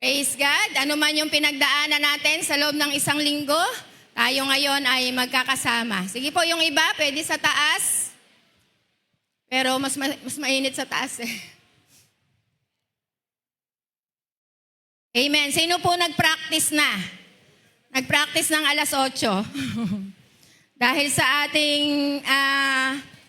Praise God. Ano man yung pinagdaanan natin sa loob ng isang linggo, tayo ngayon ay magkakasama. Sige po, yung iba, pwede sa taas. Pero mas mainit sa taas eh. Amen. Sino po nag-practice na? Nag-practice ng alas 8. Dahil sa ating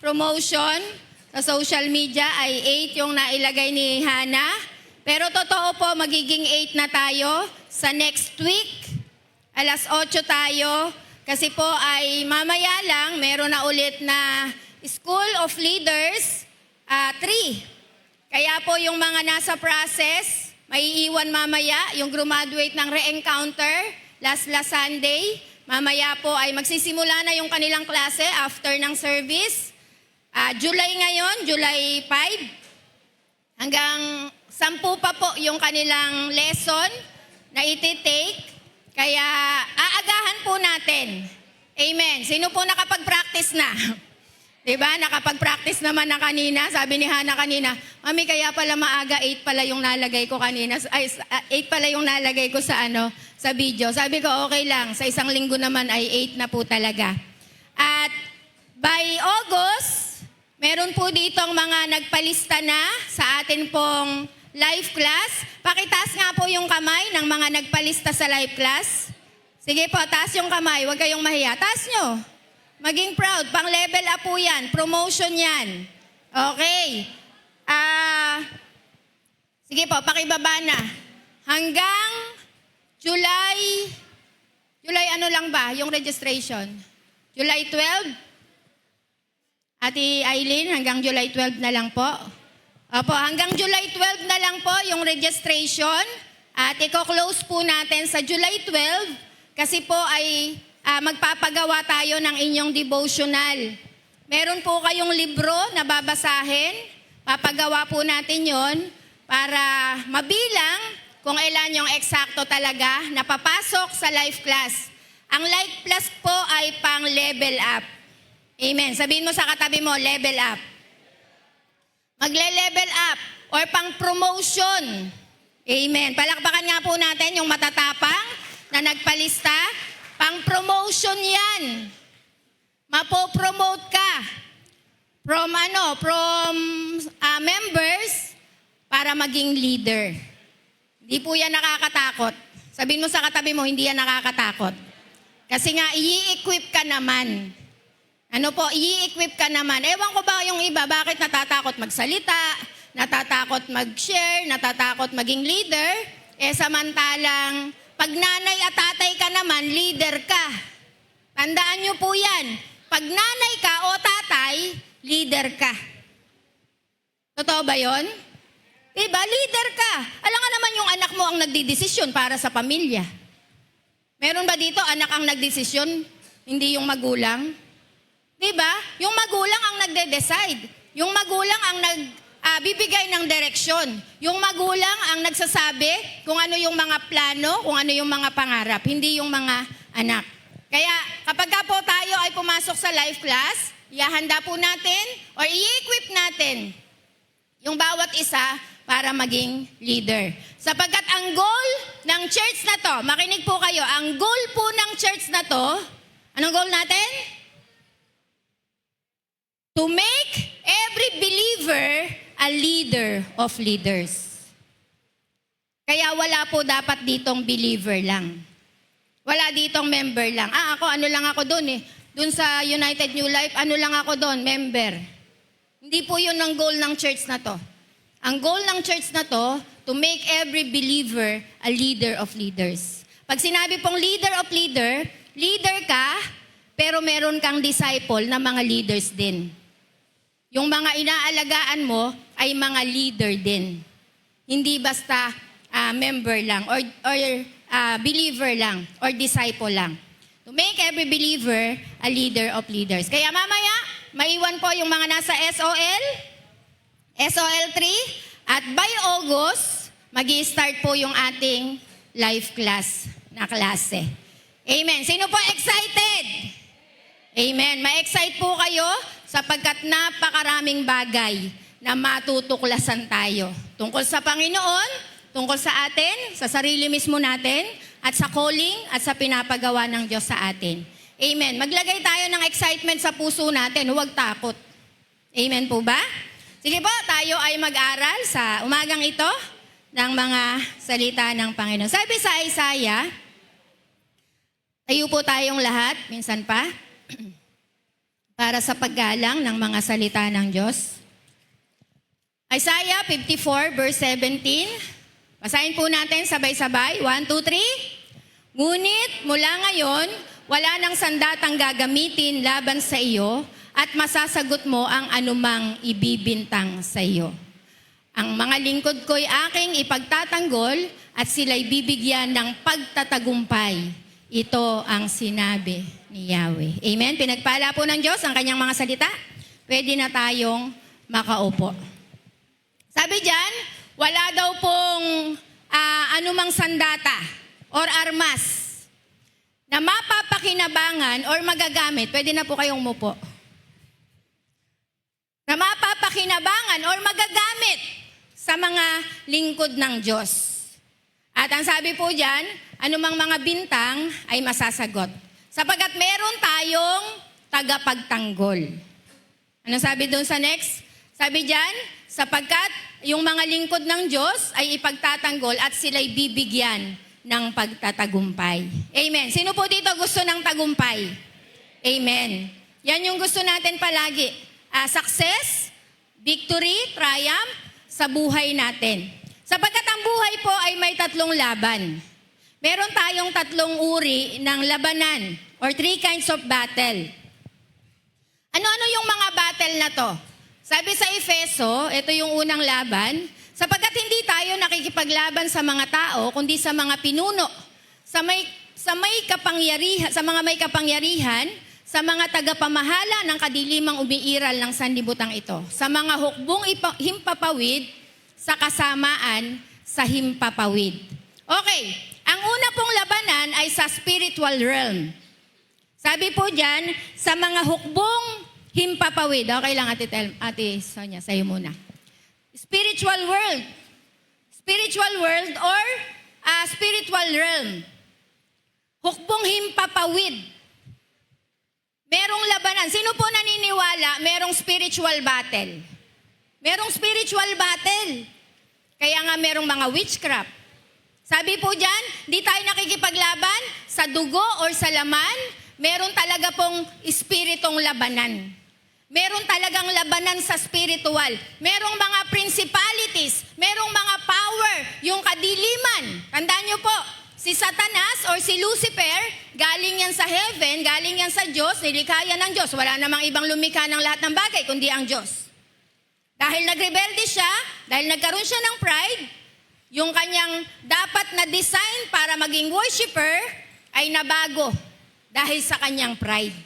promotion sa social media ay 8 yung nailagay ni Hannah. Pero totoo po, magiging 8 na tayo sa next week. Alas 8 tayo. Kasi po ay mamaya lang, meron na ulit na School of Leaders 3. Kaya po yung mga nasa process, may iiwan mamaya, yung graduate ng re-encounter last Sunday. Mamaya po ay magsisimula na yung kanilang klase after ng service. July ngayon, July 5. Hanggang 10 pa po yung kanilang lesson na iti-take. Kaya aagahan po natin. Amen. Sino po nakapag-practice na? Diba? Nakapag-practice naman na kanina. Sabi ni Hannah kanina, Mami, kaya pala maaga 8 pala yung nalagay ko kanina. 8 pala yung nalagay ko sa video. Sabi ko, okay lang. Sa isang linggo naman ay 8 na po talaga. At by August, meron po ditong mga nagpalista na sa atin pong live class. Pakitaas nga po yung kamay ng mga nagpalista sa live class. Sige po, taas yung kamay. Huwag kayong mahiya. Taas nyo. Maging proud. Pang level up po yan. Promotion yan. Okay. Sige po, pakibaba na. Hanggang July ano lang ba? Yung registration? July 12? Ate Eileen, hanggang July 12 na lang po. Opo, hanggang July 12 na lang po yung registration. At i-close po natin sa July 12 kasi po ay magpapagawa tayo ng inyong devotional. Meron po kayong libro na babasahin. Papagawa po natin yon para mabilang kung ilan yung eksakto talaga na papasok sa life class. Ang life class po ay pang level up. Amen. Sabihin mo sa katabi mo, level up. Magle-level up or pang promotion. Amen. Palakpakan nga po natin yung matatapang na nagpalista. Pang promotion yan. Mapopromote ka from members para maging leader. Hindi po yan nakakatakot. Sabihin mo sa katabi mo, hindi yan nakakatakot. Kasi nga, i-equip ka naman. I-equip ka naman. Ewan ko ba yung iba, bakit natatakot magsalita, natatakot mag-share, natatakot maging leader, samantalang pag nanay at tatay ka naman, leader ka. Tandaan nyo po yan. Pag nanay ka o tatay, leader ka. Totoo ba yon? Diba? Leader ka. Alam nga naman yung anak mo ang nagdidesisyon para sa pamilya. Meron ba dito anak ang nagdesisyon, hindi yung magulang? Diba? Yung magulang ang nagde-decide. Yung magulang ang bibigay ng direksyon. Yung magulang ang nagsasabi kung ano yung mga plano, kung ano yung mga pangarap, hindi yung mga anak. Kaya kapag po tayo ay pumasok sa life class, ihahanda po natin or i-equip natin yung bawat isa para maging leader. Sapagkat ang goal ng church na to, makinig po kayo, ang goal po ng church na to, anong goal natin? To make every believer a leader of leaders. Kaya wala po dapat ditong believer lang. Wala ditong member lang. Ano lang ako doon eh. Doon sa United New Life, ano lang ako doon, member. Hindi po yun ang goal ng church na to. Ang goal ng church na to make every believer a leader of leaders. Pag sinabi pong leader of leader ka, pero meron kang disciple na mga leaders din. Yung mga inaalagaan mo ay mga leader din. Hindi basta member lang or believer lang or disciple lang. To make every believer a leader of leaders. Kaya mamaya, maiwan po yung mga nasa SOL 3 at by August, magi-start po yung ating life class na klase. Amen. Sino po excited? Amen. Ma-excite po kayo sapagkat napakaraming bagay na matutuklasan tayo tungkol sa Panginoon, tungkol sa atin, sa sarili mismo natin, at sa calling at sa pinapagawa ng Diyos sa atin. Amen. Maglagay tayo ng excitement sa puso natin, huwag takot. Amen po ba? Sige po, tayo ay mag-aral sa umagang ito ng mga salita ng Panginoon. Sabi sa Isaiah, tayo po tayong lahat, minsan pa, para sa paggalang ng mga salita ng Diyos. Isaiah 54 verse 17. Basahin po natin sabay-sabay. 1, 2, 3. Ngunit mula ngayon, wala nang sandatang gagamitin laban sa iyo at masasagot mo ang anumang ibibintang sa iyo. Ang mga lingkod ko'y aking ipagtatanggol at sila'y bibigyan ng pagtatagumpay. Ito ang sinabi ni Yahweh. Amen? Pinagpala po ng Diyos ang kanyang mga salita. Pwede na tayong makaupo. Sabi dyan, wala daw pong anumang sandata or armas na mapapakinabangan or magagamit. Pwede na po kayong umupo. Na mapapakinabangan or magagamit sa mga lingkod ng Diyos. At ang sabi po dyan, anumang mga bintang ay masasagot. Sapagkat meron tayong tagapagtanggol. Ano sabi doon sa next? Sabi dyan, sapagkat yung mga lingkod ng Diyos ay ipagtatanggol at sila'y bibigyan ng pagtatagumpay. Amen. Sino po dito gusto ng tagumpay? Amen. Yan yung gusto natin palagi. Success, victory, triumph sa buhay natin. Sapagkat ang buhay po ay may tatlong laban. Meron tayong tatlong uri ng labanan or 3 kinds of battle. Ano-ano yung mga battle na to? Sabi sa Efeso, ito yung unang laban, sapagkat hindi tayo nakikipaglaban sa mga tao, kundi sa mga pinuno, sa mga may kapangyarihan, sa mga tagapamahala ng kadilimang umiiral ng sanlibutan ito, sa mga hukbong himpapawid, sa kasamaan sa himpapawid. Okay, ang una pong labanan ay sa spiritual realm. Sabi po dyan, sa mga hukbong himpapawid. Okay lang, Ate Sonia, sa'yo muna. Spiritual world. Spiritual world or spiritual realm. Hukbong himpapawid. Merong labanan. Sino po naniniwala merong spiritual battle? Merong spiritual battle. Kaya nga merong mga witchcraft. Sabi po dyan, di tayo nakikipaglaban sa dugo or sa laman. Meron talaga pong espiritong labanan. Meron talagang labanan sa spiritual. Merong mga principalities, merong mga power, yung kadiliman. Tandaan nyo po, si Satanas or si Lucifer, galing yan sa heaven, galing yan sa Diyos, nilikha yan ng Diyos. Wala namang ibang lumikha ng lahat ng bagay, kundi ang Diyos. Dahil nagrebelde siya, dahil nagkaroon siya ng pride, yung kanyang dapat na design para maging worshiper ay nabago dahil sa kanyang pride.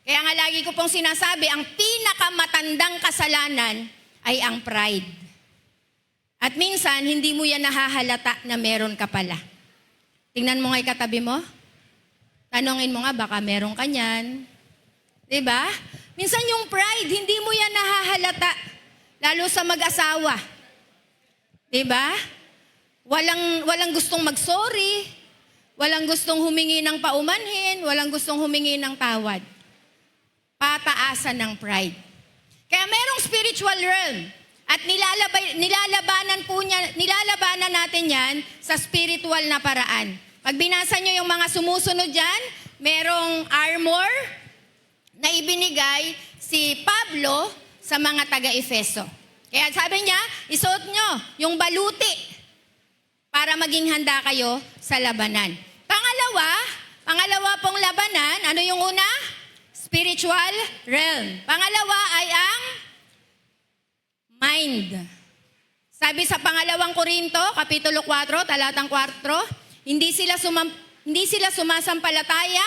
Kaya nga lagi ko pong sinasabi, ang pinakamatandang kasalanan ay ang pride. At minsan, hindi mo yan nahahalata na meron ka pala. Tingnan mo nga katabi mo. Tanongin mo nga, baka meron ka niyan. Diba? Minsan yung pride, hindi mo yan nahahalata. Lalo sa mag-asawa. Diba? Walang gustong mag-sorry. Walang gustong humingi ng paumanhin. Walang gustong humingi ng tawad. Pataasan ng pride. Kaya merong spiritual realm at nilalabanan natin yan sa spiritual na paraan. Pag binasa nyo yung mga sumusunod dyan, merong armor na ibinigay si Pablo sa mga taga-Efeso. Kaya sabi niya, isuot nyo yung baluti para maging handa kayo sa labanan. Pangalawa pong labanan, ano yung una? Spiritual realm. Pangalawa ay ang mind. Sabi sa pangalawang Korinto, Kapitulo 4, talatang 4, hindi sila sumasampalataya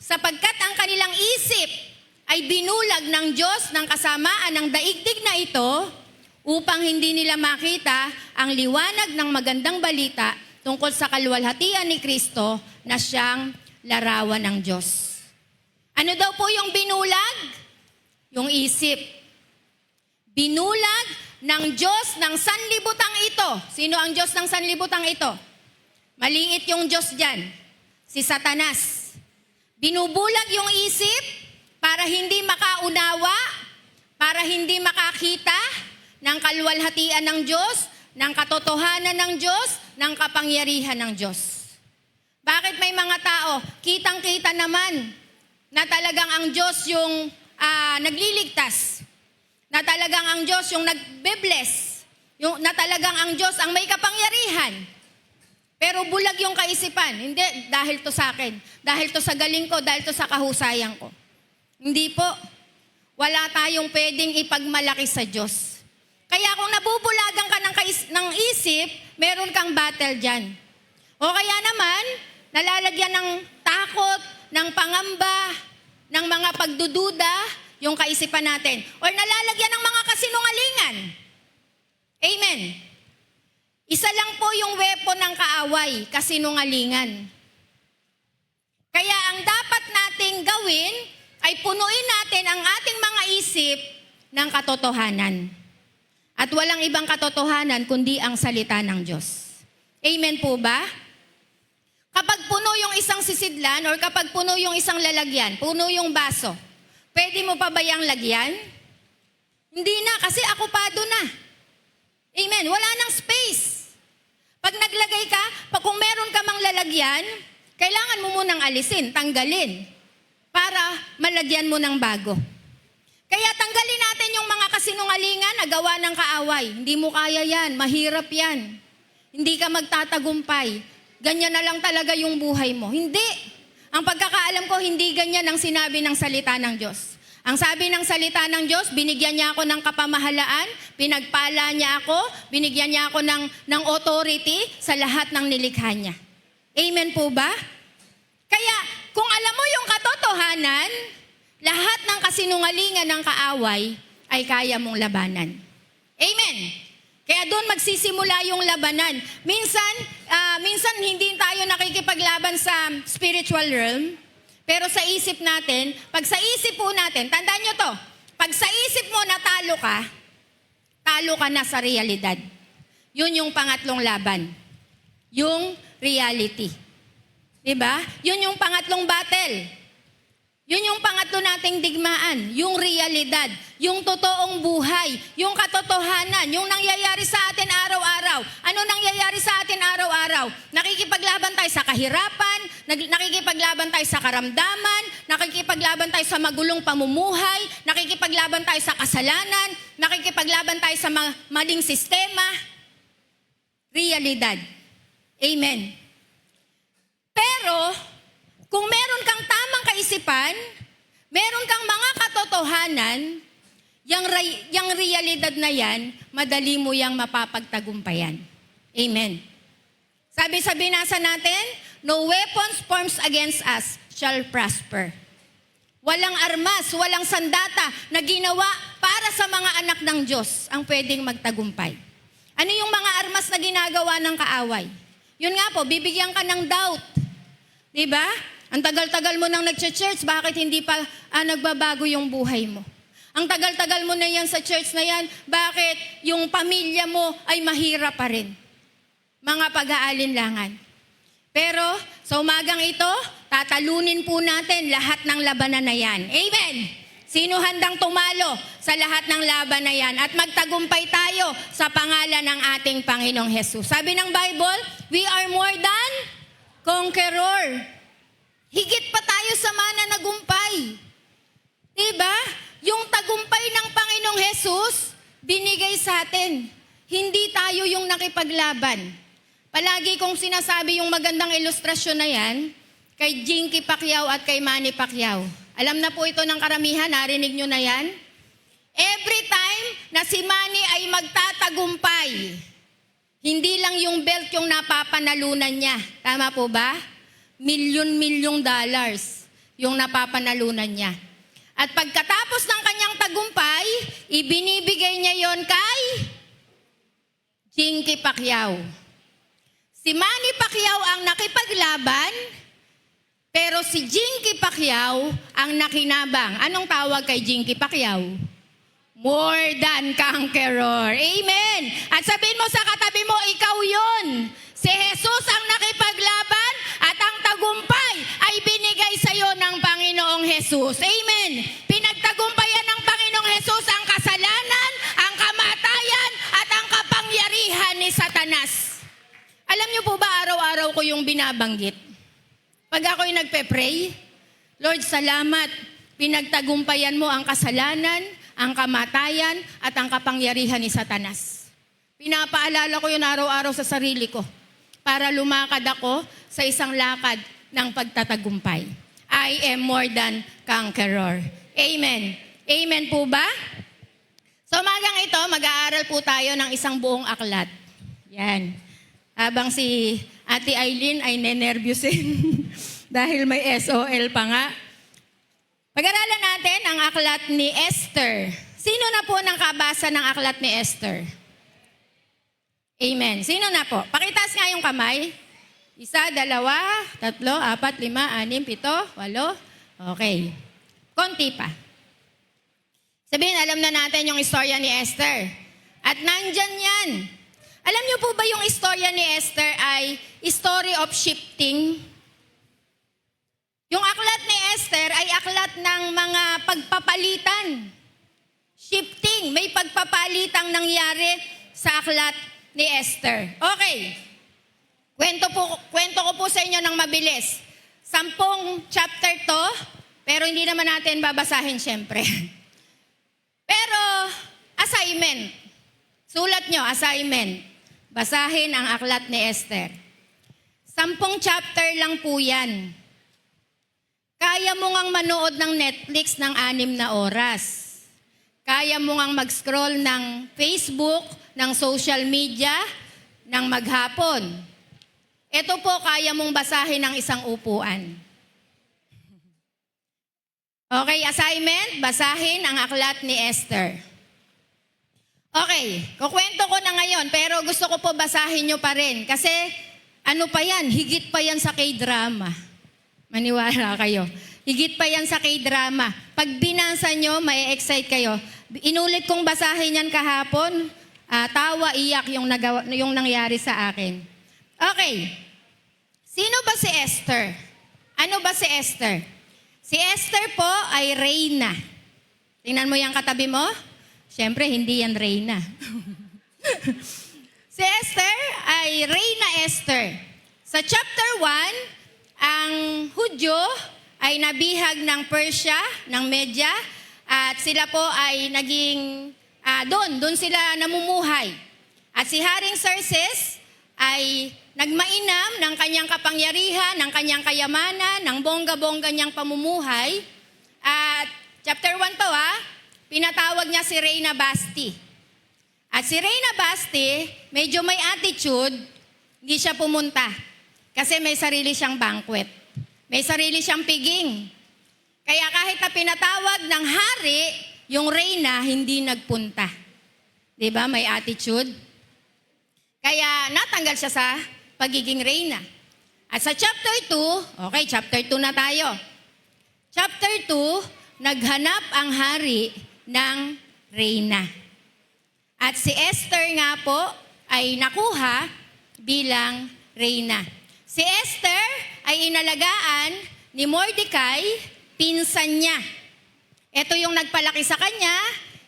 sapagkat ang kanilang isip ay binulag ng Diyos ng kasamaan ng daigdig na ito upang hindi nila makita ang liwanag ng magandang balita tungkol sa kaluwalhatian ni Kristo na siyang larawan ng Diyos. Ano daw po yung binulag? Yung isip. Binulag ng Diyos ng sanlibutang ito. Sino ang Diyos ng sanlibutang ito? Maliit yung Diyos dyan, si Satanas. Binubulag yung isip para hindi makaunawa, para hindi makakita ng kaluwalhatian ng Diyos, ng katotohanan ng Diyos, ng kapangyarihan ng Diyos. Bakit may mga tao, kitang-kita naman na talagang ang Diyos yung nagliligtas, na talagang ang Diyos yung nagbe-bless, na talagang ang Diyos ang may kapangyarihan. Pero bulag yung kaisipan. Hindi, dahil to sa akin, dahil to sa galing ko, dahil to sa kahusayan ko. Hindi po. Wala tayong pwedeng ipagmalaki sa Diyos. Kaya kung nabubulagan ka ng isip, meron kang battle dyan. O kaya naman, nalalagyan ng takot, ng pangamba, ng mga pagdududa, yung kaisipan natin. O nalalagyan ng mga kasinungalingan. Amen. Isa lang po yung weapon ng kaaway, kasinungalingan. Kaya ang dapat nating gawin ay punuin natin ang ating mga isip ng katotohanan. At walang ibang katotohanan kundi ang salita ng Diyos. Amen po ba? Kapag puno yung isang sisidlan or kapag puno yung isang lalagyan, puno yung baso, pwede mo pa ba yang lagyan? Hindi na, kasi akupado na. Amen. Wala nang space. Pag naglagay ka, kung meron ka mang lalagyan, kailangan mo munang alisin, tanggalin, para malagyan mo ng bago. Kaya tanggalin natin yung mga kasinungalingan na gawa ng kaaway. Hindi mo kaya yan, mahirap yan. Hindi ka magtatagumpay. Ganyan na lang talaga yung buhay mo. Hindi. Ang pagkakaalam ko, hindi ganyan ang sinabi ng salita ng Diyos. Ang sabi ng salita ng Diyos, binigyan niya ako ng kapamahalaan, pinagpala niya ako, binigyan niya ako ng authority sa lahat ng nilikha niya. Amen po ba? Kaya, kung alam mo yung katotohanan, lahat ng kasinungalingan ng kaaway ay kaya mong labanan. Amen. Kaya doon magsisimula yung labanan. Minsan hindi tayo nakikipaglaban sa spiritual realm, pero sa isip natin, pag sa isip po natin, tandaan nyo to, pag sa isip mo natalo ka na sa realidad. Yun yung pangatlong laban. Yung reality. Diba? Yun yung pangatlong battle. Yun yung pangatlo nating digmaan, yung realidad, yung totoong buhay, yung katotohanan, yung nangyayari sa atin araw-araw. Ano nangyayari sa atin araw-araw? Nakikipaglaban tayo sa kahirapan, nakikipaglaban tayo sa karamdaman, nakikipaglaban tayo sa magulong pamumuhay, nakikipaglaban tayo sa kasalanan, nakikipaglaban tayo sa maling sistema. Realidad. Amen. Pero, kung meron kang tamang kaisipan, meron kang mga katotohanan, yung realidad na yan, madali mo yang mapapagtagumpayan. Amen. Sabi sa binasa natin, no weapons formed against us shall prosper. Walang armas, walang sandata na ginawa para sa mga anak ng Diyos ang pwedeng magtagumpay. Ano yung mga armas na ginagawa ng kaaway? Yun nga po, bibigyan ka ng doubt. Diba? Ang tagal-tagal mo nang nag-church, bakit hindi pa nagbabago yung buhay mo? Ang tagal-tagal mo na yan sa church na yan, bakit yung pamilya mo ay mahirap pa rin? Mga pag-aalinlangan. Pero sa umagang ito, tatalunin po natin lahat ng labanan na yan. Amen! Sino handang tumalo sa lahat ng laban na yan? At magtagumpay tayo sa pangalan ng ating Panginoong Hesus. Sabi ng Bible, we are more than conqueror. Higit pa tayo sa mananagumpay. Diba? Yung tagumpay ng Panginoong Hesus, binigay sa atin. Hindi tayo yung nakipaglaban. Palagi kong sinasabi yung magandang ilustrasyon na yan, kay Jinky Pacquiao at kay Manny Pacquiao. Alam na po ito ng karamihan, narinig nyo na yan? Every time na si Manny ay magtatagumpay, hindi lang yung belt yung napapanalunan niya. Tama po ba? $1,000,000 yung napapanalunan niya. At pagkatapos ng kanyang tagumpay, ibinibigay niya yon kay Jinky Pacquiao. Si Manny Pacquiao ang nakipaglaban, pero si Jinky Pacquiao ang nakinabang. Anong tawag kay Jinky Pacquiao? more than conqueror. Amen. At sabihin mo sa katabi mo, ikaw yun. Si Jesus ang nakipaglaban at ang tagumpay ay binigay sa iyo ng Panginoong Jesus. Amen. Pinagtagumpayan ng Panginoong Jesus ang kasalanan, ang kamatayan, at ang kapangyarihan ni Satanas. Alam niyo po ba, araw-araw ko yung binabanggit? Pag ako'y nagpe-pray, Lord, salamat. Pinagtagumpayan mo ang kasalanan, ang kamatayan, at ang kapangyarihan ni Satanas. Pinapaalala ko yun araw-araw sa sarili ko para lumakad ako sa isang lakad ng pagtatagumpay. I am more than conqueror. Amen. Amen po ba? So umagang ito, mag-aaral po tayo ng isang buong aklat. Yan. Habang si Ate Eileen ay nenervyusin dahil may SOL pa nga. Pag-aralan natin ang aklat ni Esther. Sino na po nakabasa ng aklat ni Esther? Amen. Sino na po? Pakitaas nga yung kamay. 1, 2, 3, 4, 5, 6, 7, 8. Okay. Konti pa. Sabihin, alam na natin yung istorya ni Esther. At nandyan yan. Alam niyo po ba yung istorya ni Esther ay story of shifting? Yung aklat ni Esther ay aklat ng mga pagpapalitan. Shifting. May pagpapalitang nangyari sa aklat ni Esther. Okay. Kwento ko po sa inyo ng mabilis. 10 chapter to, pero hindi naman natin babasahin syempre. Pero, assignment. Sulat nyo, assignment. Basahin ang aklat ni Esther. 10 chapter lang po yan. Kaya mo ngang manood ng Netflix ng 6 na oras. Kaya mo ngang mag-scroll ng Facebook, ng social media, ng maghapon. Ito po, kaya mong basahin ng isang upuan. Okay, assignment, basahin ang aklat ni Esther. Okay, kukwento ko na ngayon, pero gusto ko po basahin nyo pa rin. Kasi, ano pa yan? Higit pa yan sa K-drama. Maniwala kayo. Higit pa yan sa K-drama. Pag binasa nyo, may excite kayo. Inulit kong basahin yan kahapon. Tawa, iyak yung nangyari sa akin. Okay. Sino ba si Esther? Ano ba si Esther? Si Esther po ay reyna. Tingnan mo yung katabi mo. Siyempre, hindi yan reyna. Si Esther ay reyna Esther. Sa chapter 1, ang Hudyo ay nabihag ng Persia, ng Media, at sila po ay naging doon sila namumuhay. At si Haring Xerxes ay nagmainam ng kanyang kapangyarihan, ng kanyang kayamanan, ng bongga-bongga niyang pamumuhay. At chapter 1 to pinatawag niya si Reyna Basti. At si Reyna Basti, medyo may attitude, hindi siya pumunta. Kasi may sarili siyang banquet. May sarili siyang piging. Kaya kahit na pinatawag ng hari, yung reyna hindi nagpunta. Diba? May attitude. Kaya natanggal siya sa pagiging reyna. At sa chapter 2, okay, chapter 2 na tayo. Chapter 2, naghanap ang hari ng reyna. At si Esther nga po ay nakuha bilang reyna. Si Esther ay inalagaan ni Mordecai, pinsan niya. Ito yung nagpalaki sa kanya,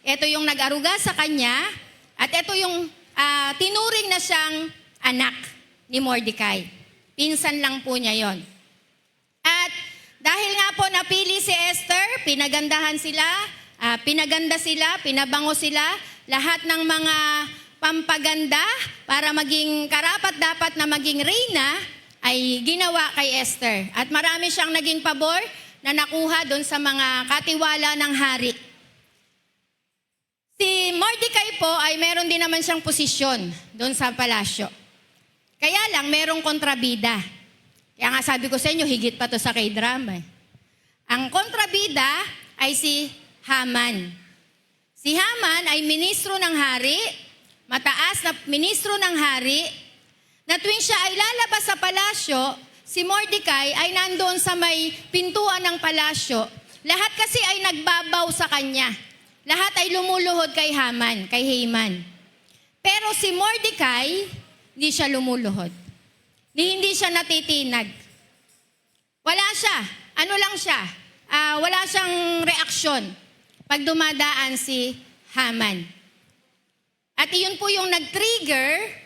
ito yung nag-aruga sa kanya, at ito yung tinuring na siyang anak ni Mordecai. Pinsan lang po niya yon. At dahil nga po napili si Esther, pinagandahan sila, pinaganda sila, pinabango sila, lahat ng mga pampaganda para maging karapat-dapat na maging reyna ay ginawa kay Esther. At marami siyang naging pabor na nakuha doon sa mga katiwala ng hari. Si Mordecai po ay meron din naman siyang posisyon doon sa palasyo. Kaya lang, merong kontrabida. Kaya nga sabi ko sa inyo, higit pa to sa K-drama. Ang kontrabida ay si Haman. Si Haman ay ministro ng hari, mataas na ministro ng hari, na tuwing siya ay lalabas sa palasyo, si Mordecai ay nandoon sa may pintuan ng palasyo. Lahat kasi ay nagbabaw sa kanya. lahat ay lumuluhod kay Haman. Pero si Mordecai, hindi siya lumuluhod. Hindi siya natitinag. Wala siya. Ano lang siya? Wala siyang reaksyon pag dumadaan si Haman. At iyon po yung nag-trigger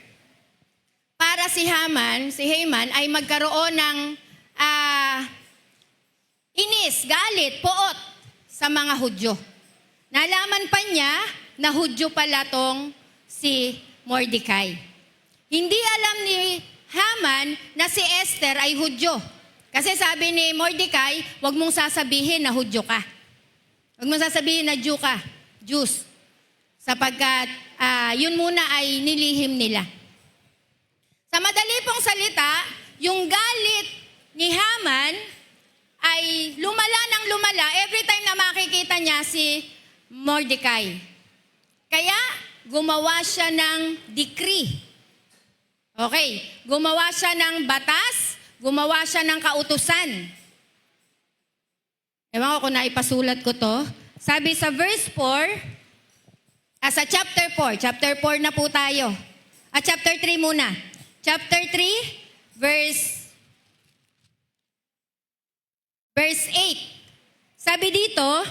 para si Haman ay magkaroon ng inis, galit, poot sa mga Hudyo. Nalaman pa niya na Hudyo pala tong si Mordecai. Hindi alam ni Haman na si Esther ay Hudyo. Kasi sabi ni Mordecai, huwag mong sasabihin na Hudyo ka. Huwag mong sasabihin na Jew ka, Jews. Sapagkat yun muna ay nilihim nila. Sa madali pong salita, yung galit ni Haman ay lumala ng lumala every time na makikita niya si Mordecai. Kaya gumawa siya ng decree. Okay, gumawa siya ng batas, gumawa siya ng kautusan. Ewan ko kung naipasulat ko to. Sabi sa verse 4, sa chapter 4 na po tayo. Chapter 3 muna. Chapter 3, verse 8. Sabi dito,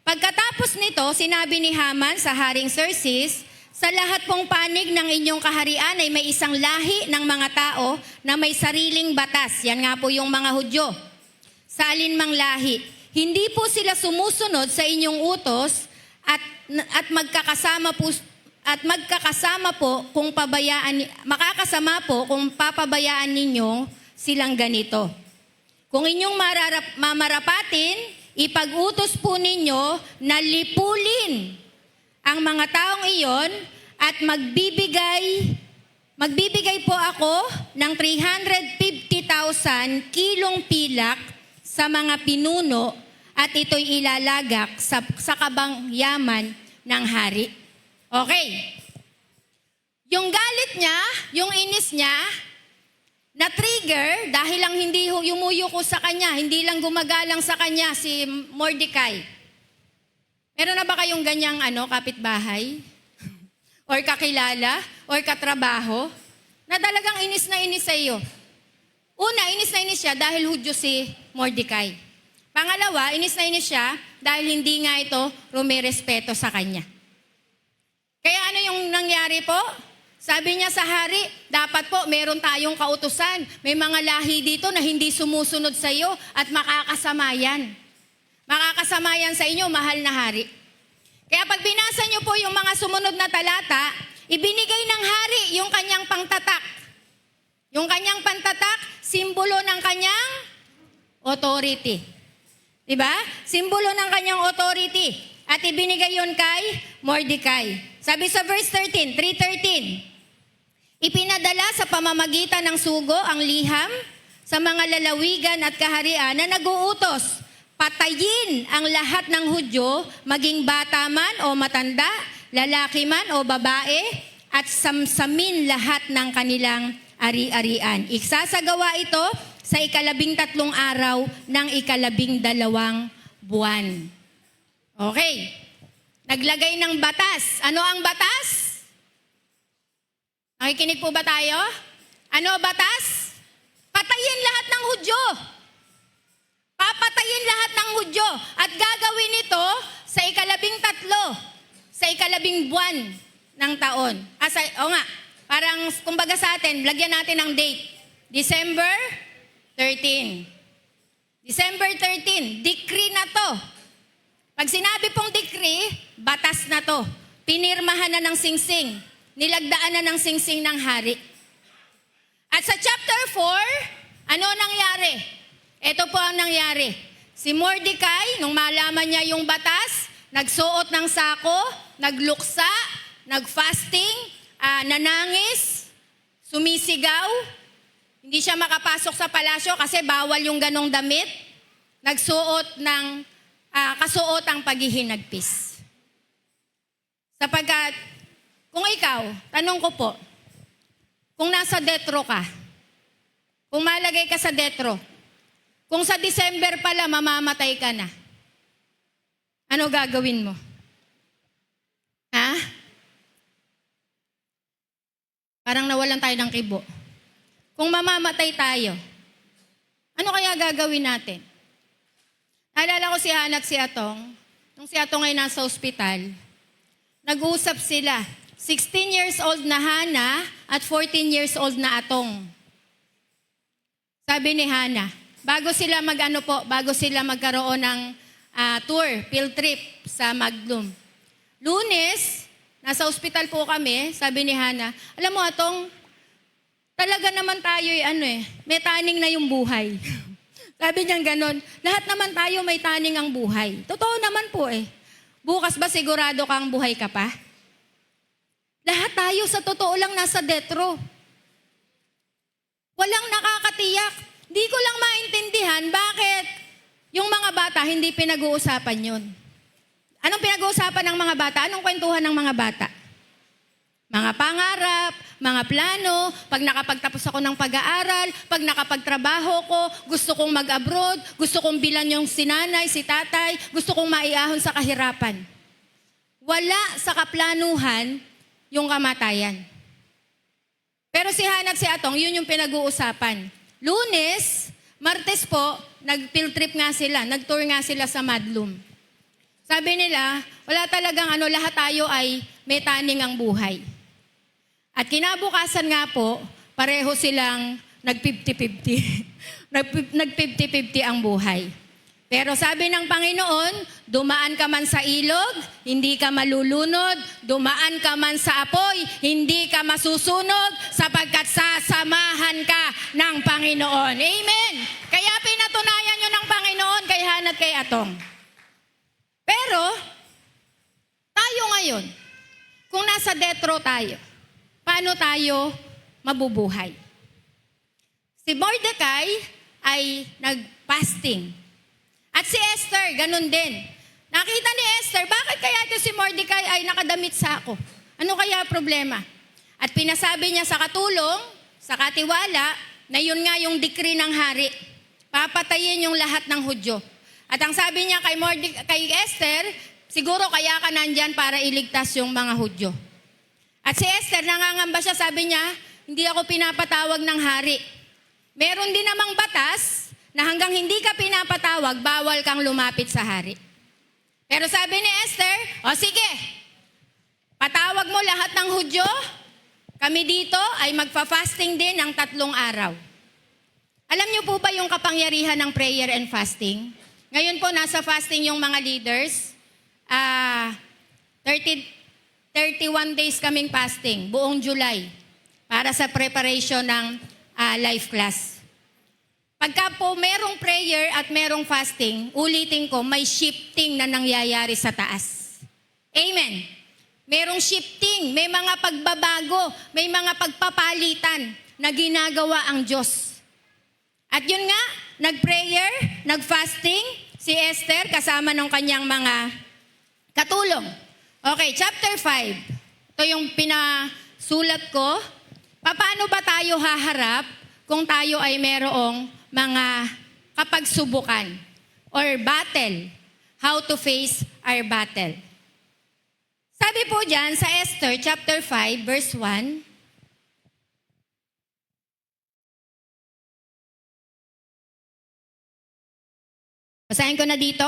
pagkatapos nito, sinabi ni Haman sa Haring Xerxes, sa lahat pong panig ng inyong kaharian ay may isang lahi ng mga tao na may sariling batas. Yan nga po yung mga Hudyo. Sa alinmang lahi. Hindi po sila sumusunod sa inyong utos at magkakasama po kung papabayaan ninyo silang ganito. Kung inyong mamarapatin, ipag-utos po ninyo na lipulin ang mga taong iyon at magbibigay po ako ng 350,000 kilong pilak sa mga pinuno at ito'y ilalagak sa kabangyaman ng hari. Okay. Yung galit niya, yung inis niya, na-trigger dahil lang hindi yumuyuko sa kanya, hindi lang gumagalang sa kanya si Mordecai. Meron na ba kayong ganyang kapitbahay? Or kakilala? Or katrabaho? Na talagang inis na inis sa iyo? Una, inis na inis siya dahil Hudyo si Mordecai. Pangalawa, inis na inis siya dahil hindi nga ito rumirespeto sa kanya. Kaya ano yung nangyari po? Sabi niya sa hari, dapat po meron tayong kautusan. May mga lahi dito na hindi sumusunod sa iyo at makakasamayan. Makakasamayan sa inyo, mahal na hari. Kaya pag binasa niyo po yung mga sumunod na talata, ibinigay ng hari yung kanyang pangtatak. Yung kanyang pantatak, simbolo ng kanyang authority. Diba? Simbolo ng kanyang authority. At ibinigay yun kay Mordecai. Sabi sa verse 13, 3:13, ipinadala sa pamamagitan ng sugo ang liham sa mga lalawigan at kaharian na nag-uutos, patayin ang lahat ng Hudyo, maging bata man o matanda, lalaki man o babae, at samsamin lahat ng kanilang ari-arian. Iksasagawa ito sa 13 araw ng 12 buwan. Okay. Naglagay ng batas. Ano ang batas? Nakikinig po ba tayo? Ano batas? Patayin lahat ng Hudyo. Papatayin lahat ng Hudyo. At gagawin ito sa 13, sa 12 buwan ng taon. Parang kumbaga sa atin, lagyan natin ng date. December 13. December 13, decree na to. Pag sinabi pong decree, batas na to. Pinirmahan na ng singsing. Nilagdaan na ng singsing ng hari. At sa chapter 4, ano nangyari? Ito po ang nangyari. Si Mordecai, nung malaman niya yung batas, nagsuot ng sako, nagluksa, nagfasting, nanangis, sumisigaw. Hindi siya makapasok sa palasyo kasi bawal yung ganong damit. Nagsuot ng kasuotang paghihinagpis. Sapagkat, kung ikaw, tanong ko po, kung nasa death row ka, kung malagay ka sa death row, kung sa December pala mamamatay ka na, ano gagawin mo? Parang nawalan tayo ng kibo. Kung mamamatay tayo, ano kaya gagawin natin? Naalala ko si Hana at si Atong. Nung si Atong ay nasa ospital, nag-uusap sila. 16 years old na Hana at 14 years old na Atong. Sabi ni Hana, bago sila magkaroon ng tour, field trip sa Maglum. Lunes, nasa ospital po kami, sabi ni Hana, alam mo Atong, talaga naman tayo may taning na yung buhay. Sabi niya ganon, lahat naman tayo may taning ang buhay. Totoo naman po Bukas ba sigurado kang buhay ka pa? Lahat tayo sa totoo lang nasa death row. Walang nakakatiyak. Di ko lang maintindihan bakit yung mga bata hindi pinag-uusapan yun. Anong pinag-uusapan ng mga bata? Anong kwentuhan ng mga bata? Mga pangarap, mga plano, pag nakapagtapos ako ng pag-aaral, pag nakapagtrabaho ko, gusto kong mag-abroad, gusto kong bilan yung sinanay, si tatay, gusto kong maiahon sa kahirapan. Wala sa kaplanuhan yung kamatayan. Pero si Hana at si Atong, yun yung pinag-uusapan. Lunes, Martes po, nag-field trip nga sila, nag-tour nga sila sa Madlum. Sabi nila, wala talagang lahat tayo ay may taning ang buhay. At kinabukasan nga po, pareho silang nag-50-50. Nag-50-50 ang buhay. Pero sabi ng Panginoon, dumaan ka man sa ilog, hindi ka malulunod. Dumaan ka man sa apoy, hindi ka masusunog sapagkat sasamahan ka ng Panginoon. Amen! Kaya pinatunayan nyo ng Panginoon kay Hana at kay Atong. Pero, tayo ngayon, kung nasa death row tayo, paano tayo mabubuhay? Si Mordecai ay nag-fasting. At si Esther, ganun din. Nakita ni Esther, bakit kaya ito si Mordecai ay nakadamit sako? Ano kaya problema? At pinasabi niya sa katulong, sa katiwala, na yun nga yung decree ng hari. Papatayin yung lahat ng Hudyo. At ang sabi niya kay Esther, siguro kaya ka nandyan para iligtas yung mga Hudyo. At si Esther, nangangamba siya, sabi niya, hindi ako pinapatawag ng hari. Meron din namang batas na hanggang hindi ka pinapatawag, bawal kang lumapit sa hari. Pero sabi ni Esther, sige, patawag mo lahat ng Hudyo, kami dito ay magfa-fasting din ng 3 araw. Alam niyo po ba yung kapangyarihan ng prayer and fasting? Ngayon po, nasa fasting yung mga leaders. 31 days kaming fasting, buong July, para sa preparation ng life class. Pagka po merong prayer at merong fasting, ulitin ko, may shifting na nangyayari sa taas. Amen. Merong shifting, may mga pagbabago, may mga pagpapalitan na ginagawa ang Diyos. At yun nga, nag-prayer, nag-fasting, si Esther kasama ng kanyang mga katulong. Okay, chapter 5. Ito yung pinasulat ko. Paano ba tayo haharap kung tayo ay merong mga kapagsubukan or battle? How to face our battle. Sabi po dyan sa Esther chapter 5 verse 1, basahin ko na dito.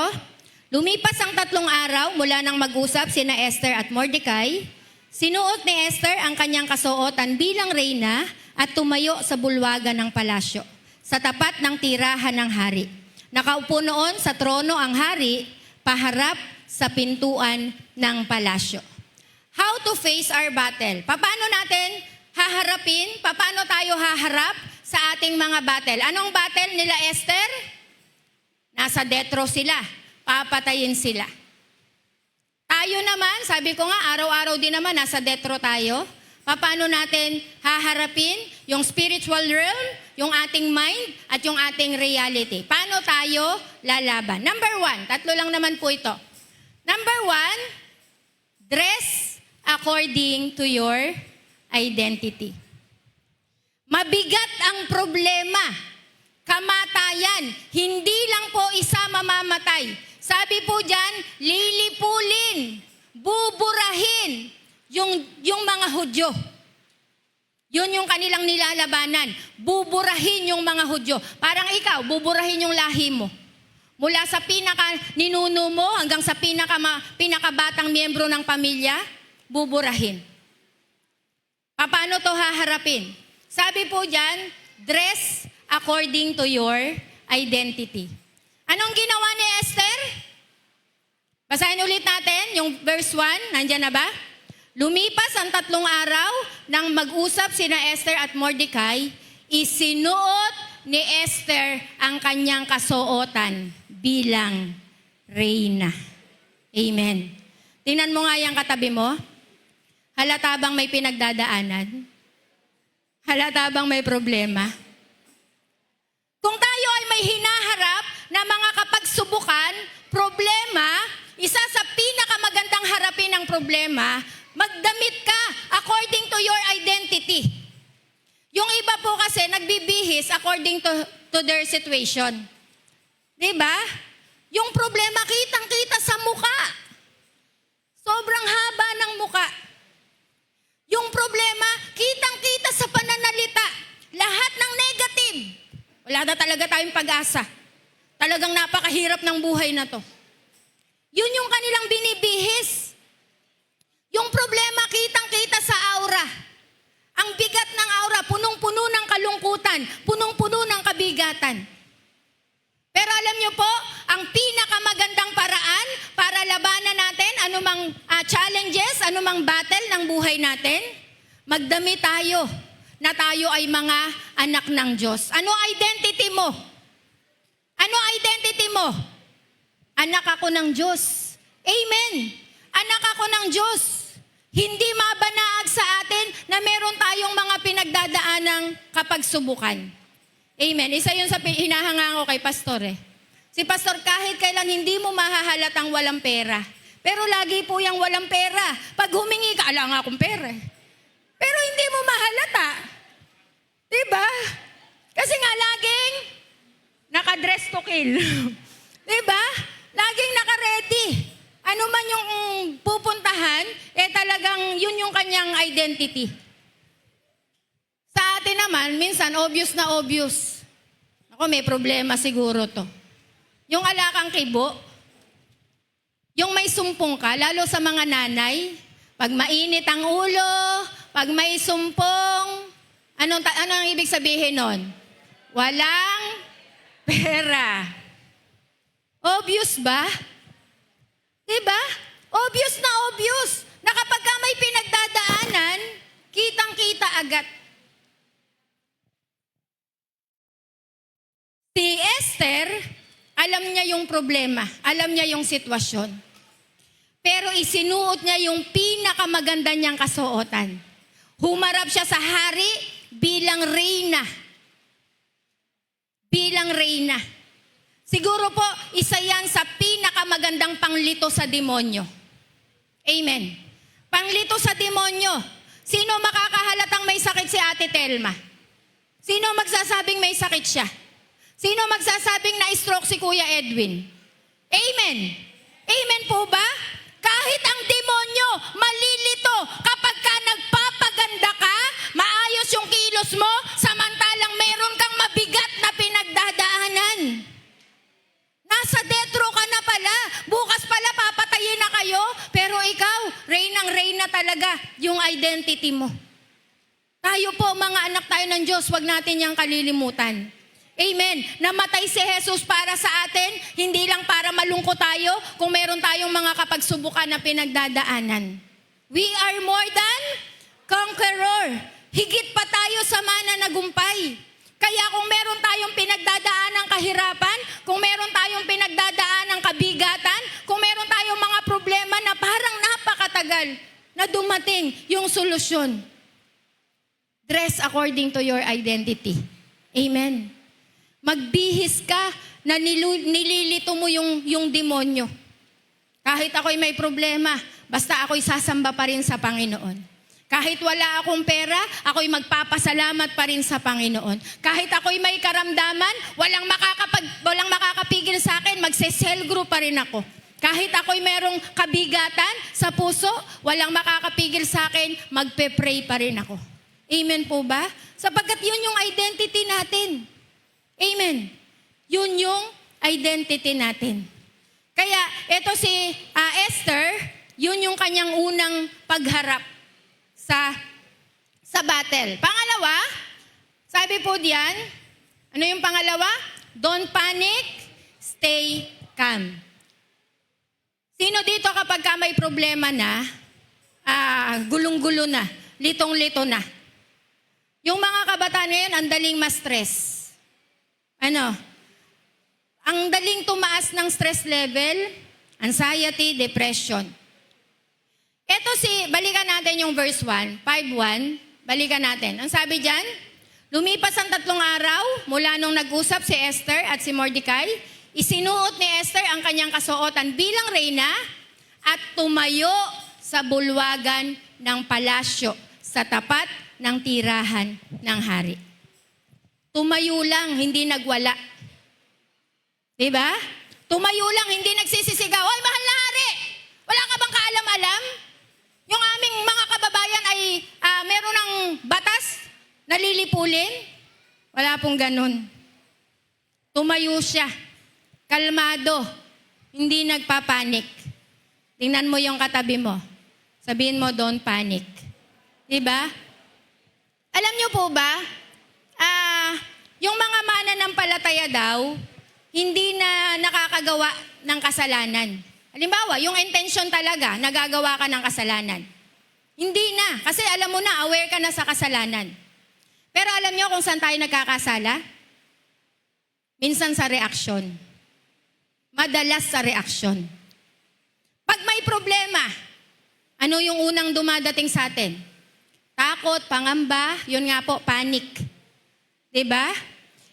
Lumipas ang 3 araw mula nang mag-usap sina Esther at Mordecai. Sinuot ni Esther ang kanyang kasuotan bilang reyna at tumayo sa bulwagan ng palasyo, sa tapat ng tirahan ng hari. Nakaupo noon sa trono ang hari, paharap sa pintuan ng palasyo. How to face our battle? Paano natin haharapin? Paano tayo haharap sa ating mga battle? Anong battle nila Esther? Nasa death row sila. Papatayin sila. Tayo naman, sabi ko nga, araw-araw din naman, nasa death row tayo. Paano natin haharapin yung spiritual realm, yung ating mind, at yung ating reality? Paano tayo lalaban? Number 1, 3 lang naman po ito. Number 1, dress according to your identity. Mabigat ang problema. Kamatayan, hindi lang po isa mamamatay. Sabi po dyan, lilipulin, buburahin yung mga Hudyo. Yun yung kanilang nilalabanan. Buburahin yung mga Hudyo. Parang ikaw, buburahin yung lahi mo. Mula sa pinaka-ninuno mo hanggang sa pinakabatang miyembro ng pamilya, buburahin. Paano to haharapin? Sabi po dyan, dress according to your identity. Anong ginawa ni Esther? Basahin ulit natin yung verse 1. Nandyan na ba? Lumipas ang 3 araw nang mag-usap sina Esther at Mordecai, isinuot ni Esther ang kanyang kasuotan bilang reyna. Amen. Tingnan mo nga yung katabi mo. Halata bang may pinagdadaanan? Halata bang may problema? Kung tayo ay may hinaharap na mga kapagsubukan, problema, isa sa pinakamagandang harapin ng problema, magdamit ka according to your identity. Yung iba po kasi nagbibihis according to their situation. Diba? Yung problema kitang-kita sa muka. Sobrang haba ng muka. Yung problema kitang-kita sa pananalita. Lahat ng negative. Wala na talaga tayong pag-asa. Talagang napakahirap ng buhay na to. Yun yung kanilang binibihis. Yung problema kitang-kita sa aura. Ang bigat ng aura, punong-puno ng kalungkutan, punong-puno ng kabigatan. Pero alam niyo po, ang pinakamagandang paraan para labanan natin anumang challenges, anumang battle ng buhay natin, magdamit tayo na tayo ay mga anak ng Diyos. Ano identity mo? Ano identity mo? Anak ako ng Diyos. Amen. Anak ako ng Diyos. Hindi mabanaag sa atin na meron tayong mga pinagdadaanang kapagsubukan. Amen. Isa yun sa hinahanga ko kay Pastor eh. Si Pastor kahit kailan hindi mo mahahalatang walang pera. Pero lagi po yung walang pera. Pag humingi ka, ala nga akong pera eh. Pero hindi mo mahalata. Diba? Kasi nga laging naka-dress to kill. Diba? Laging naka-ready. Ano man yung pupuntahan, talagang yun yung kanyang identity. Sa atin naman, minsan obvious na obvious. Ako, may problema siguro to. Yung alakang kibo, yung may sumpong ka, lalo sa mga nanay, pag mainit ang ulo, pag may sumpong, anong ibig sabihin nun? Walang pera. Obvious ba? Diba? Obvious na obvious. Na kapag ka may pinagdadaanan, kitang-kita agad. Si Esther, alam niya yung problema. Alam niya yung sitwasyon. Pero isinuot niya yung pinakamaganda niyang kasuotan. Humarap siya sa hari bilang reyna. Bilang reyna. Siguro po, isa yan sa pinakamagandang panglito sa demonyo. Amen. Panglito sa demonyo. Sino makakahalatang may sakit si Ate Telma? Sino magsasabing may sakit siya? Sino magsasabing na-stroke si Kuya Edwin? Amen. Amen po ba? Kahit ang demonyo, malilito kapag ka nagpapaganda ka, maayos yung kilos mo, samantalang meron kang mabigat na pinagdadaanan. Nasa death row ka na pala. Bukas pala papatayin na kayo. Pero ikaw, reynang-reyna talaga yung identity mo. Tayo po, mga anak tayo ng Diyos, wag natin yung kalilimutan. Amen. Namatay si Jesus para sa atin, hindi lang para malungkot tayo kung meron tayong mga kapagsubukan na pinagdadaanan. We are more than conqueror. Higit pa tayo sa mananagumpay. Kaya kung meron tayong pinagdadaan ng kahirapan, kung meron tayong pinagdadaan ng kabigatan, kung meron tayong mga problema na parang napakatagal na dumating yung solusyon, dress according to your identity. Amen. Magbihis ka na nililito mo yung demonyo. Kahit ako'y may problema, basta ako'y sasamba pa rin sa Panginoon. Kahit wala akong pera, ako'y magpapasalamat pa rin sa Panginoon. Kahit ako'y may karamdaman, walang makakapigil sa akin, magse-cell group pa rin ako. Kahit ako'y merong kabigatan sa puso, walang makakapigil sa akin, magpe-pray pa rin ako. Amen po ba? Sapagkat yun yung identity natin. Amen. Yun yung identity natin. Kaya ito si Esther, yun yung kanyang unang pagharap sa battle. Pangalawa, sabi po diyan, ano yung pangalawa? Don't panic, stay calm. Sino dito kapag ka may problema na, gulong-gulo na, litong-lito na? Yung mga kabataan ngayon, ang daling ma-stress. Ang daling tumaas ng stress level, anxiety, depression. Balikan natin yung verse 1, 5:1, balikan natin. Ang sabi dyan, lumipas ang 3 araw mula nung nag-usap si Esther at si Mordecai, isinuot ni Esther ang kanyang kasuotan bilang reyna at tumayo sa bulwagan ng palasyo sa tapat ng tirahan ng hari. Tumayo lang, hindi nagwala. Diba? Tumayo lang, hindi nagsisisigaw, "Ay, mahal na hari! Wala ka bang kaalam-alam? Yung aming mga kababayan ay meron ng batas na lilipulin?" Wala pong ganun. Tumayo siya. Kalmado. Hindi nagpapanik. Tingnan mo yung katabi mo. Sabihin mo, don't panic. Diba? Alam niyo po ba, yung mga mananampalataya daw, hindi na nakakagawa ng kasalanan. Halimbawa, yung intention talaga, nagagawa ka ng kasalanan. Hindi na, kasi alam mo na, aware ka na sa kasalanan. Pero alam niyo kung saan tayo nagkakasala? Minsan sa reaksyon. Madalas sa reaksyon. Pag may problema, ano yung unang dumadating sa atin? Takot, pangamba, yun nga po, panic. Diba?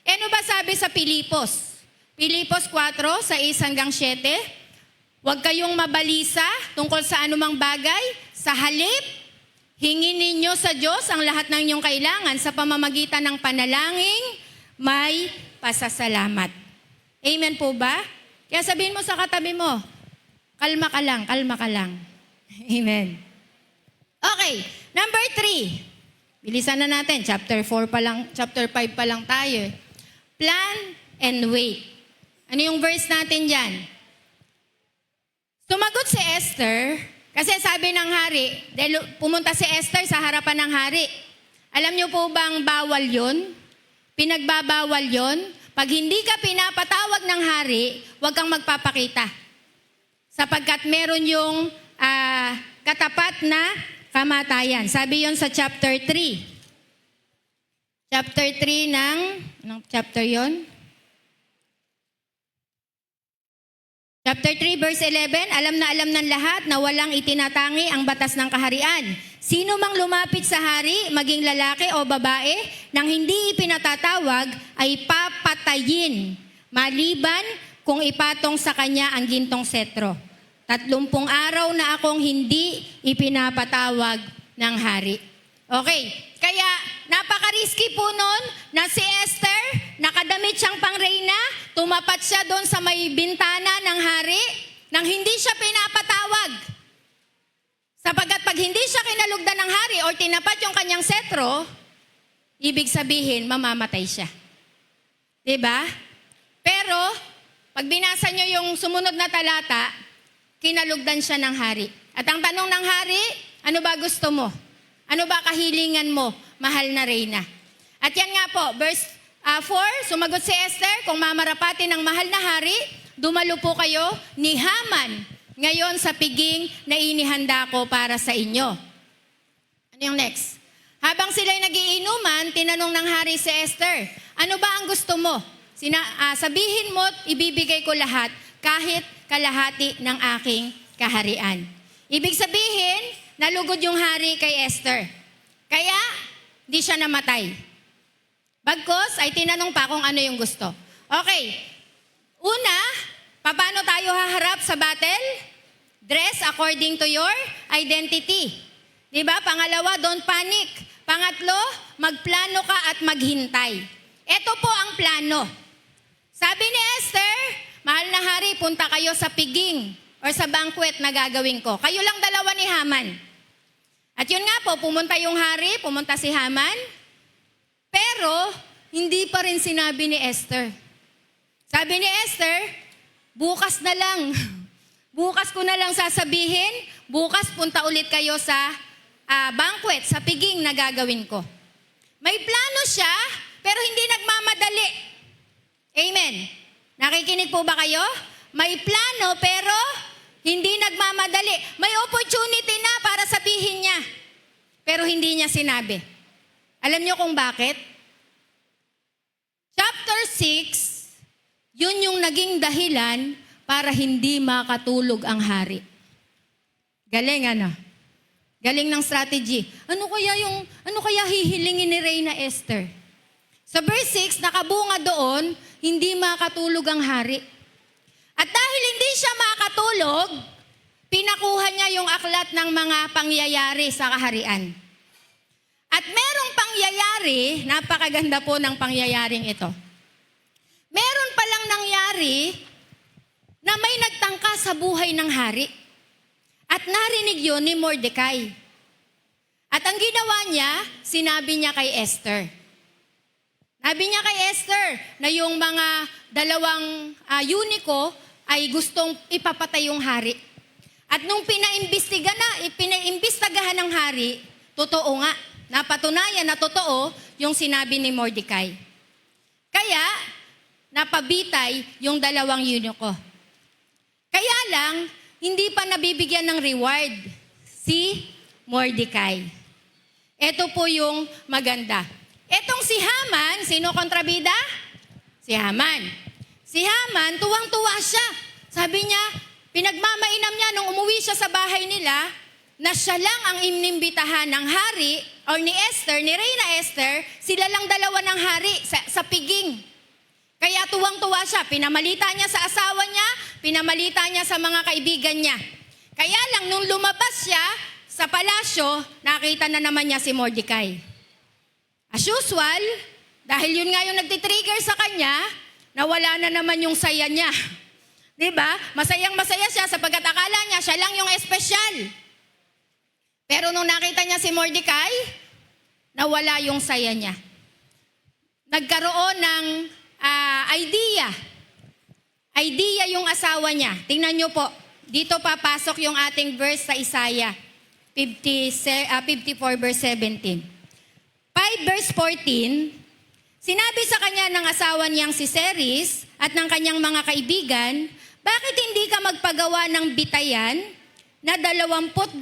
Ano ba sabi sa Pilipos? Pilipos 4, sa 1-7, huwag kayong mabalisa tungkol sa anumang bagay. Sa halip, hingin ninyo sa Diyos ang lahat ng inyong kailangan sa pamamagitan ng panalangin, may pasasalamat. Amen po ba? Kaya sabihin mo sa katabi mo, kalma ka lang, kalma ka lang. Amen. Okay, number 3. Bilisan na natin, chapter 5 pa lang tayo. Plan and wait. Ano yung verse natin dyan? Sumagot si Esther, kasi sabi ng hari, dahil pumunta si Esther sa harapan ng hari. Alam niyo po bang bawal yun? Pinagbabawal yun? Pag hindi ka pinapatawag ng hari, huwag kang magpapakita. Sapagkat meron yung katapat na kamatayan. Sabi yun sa chapter 3. Chapter 3 ng, anong chapter yun? Chapter 3, verse 11, alam ng lahat na walang itinatangi ang batas ng kaharian. Sino mang lumapit sa hari, maging lalaki o babae, nang hindi ipinatatawag, ay papatayin, maliban kung ipatong sa kanya ang gintong setro. 30 araw na akong hindi ipinapatawag ng hari. Okay, kaya napaka-risky po nun na si Esther, nakadamit siyang pangreyna, tumapat siya doon sa may bintana ng hari, nang hindi siya pinapatawag. Sapagkat pag hindi siya kinalugdan ng hari o tinapat yung kanyang setro, ibig sabihin, mamamatay siya. Diba? Pero, pag binasa nyo yung sumunod na talata, kinalugdan siya ng hari. At ang tanong ng hari, ano ba gusto mo? Ano ba kahilingan mo, mahal na reyna? At yan nga po, verse 4, sumagot si Esther, kung mamarapati ng mahal na hari, dumalo po kayo ni Haman ngayon sa piging na inihanda ko para sa inyo. Ano yung next? Habang sila'y nagiinuman, tinanong ng hari si Esther, ano ba ang gusto mo? Sabihin mo, ibibigay ko lahat, kahit kalahati ng aking kaharian. Ibig sabihin, nalugod yung hari kay Esther. Kaya, di siya namatay. Bagkos ay tinanong pa kung ano yung gusto. Okay, una, paano tayo haharap sa battle? Dress according to your identity. Diba? Pangalawa, don't panic. Pangatlo, magplano ka at maghintay. Ito po ang plano. Sabi ni Esther, mahal na hari, punta kayo sa piging or sa banquet na gagawin ko. Kayo lang dalawa ni Haman. At yun nga po, pumunta yung hari, pumunta si Haman, pero hindi pa rin sinabi ni Esther. Sabi ni Esther, bukas na lang. Bukas ko na lang sasabihin, bukas punta ulit kayo sa banquet, sa piging na gagawin ko. May plano siya, pero hindi nagmamadali. Amen. Nakikinig po ba kayo? May plano, pero hindi nagmamadali. May opportunity na para sabihin niya, pero hindi niya sinabi. Alam niyo kung bakit? Chapter 6, yun yung naging dahilan para hindi makatulog ang hari. Galing ano? Galing ng strategy. Ano kaya hihilingin ni Reyna Esther? Sa verse 6, nakabunga doon, hindi makatulog ang hari. At dahil hindi siya makatulog, pinakuha niya yung aklat ng mga pangyayari sa kaharian. At merong pangyayari, napakaganda po ng pangyayaring ito. Meron palang nangyari na may nagtangka sa buhay ng hari. At narinig yun ni Mordecai. At ang ginawa niya, sinabi niya kay Esther. Sabi niya kay Esther na yung mga dalawang yuniko ay gustong ipapatay yung hari. At nung pinaimbestagahan ng hari, totoo nga, napatunayan na totoo yung sinabi ni Mordecai. Kaya, napabitay yung dalawang yuniko. Kaya lang, hindi pa nabibigyan ng reward si Mordecai. Ito po yung maganda. Etong si Haman, sino kontrabida? Si Haman. Si Haman, tuwang-tuwa siya. Sabi niya, pinagmamainam niya nung umuwi siya sa bahay nila, na siya lang ang inimbitahan ng hari, or ni Esther, ni Reyna Esther, sila lang dalawa ng hari sa piging. Kaya tuwang-tuwa siya, pinamalita niya sa asawa niya, pinamalita niya sa mga kaibigan niya. Kaya lang, nung lumabas siya sa palasyo, nakita na naman niya si Mordecai. As usual, dahil yun nga yung nagtitrigger sa kanya, nawala na naman yung saya niya. Diba? Masayang-masaya siya sapagkat akala niya siya lang yung espesyal. Pero nung nakita niya si Mordecai, nawala yung saya niya. Nagkaroon ng idea yung asawa niya. Tingnan niyo po, dito papasok yung ating verse sa Isaiah 54 verse 17. 5 verse 14, sinabi sa kanya ng asawa niyang si Ceres at ng kanyang mga kaibigan, bakit hindi ka magpagawa ng bitayan na 22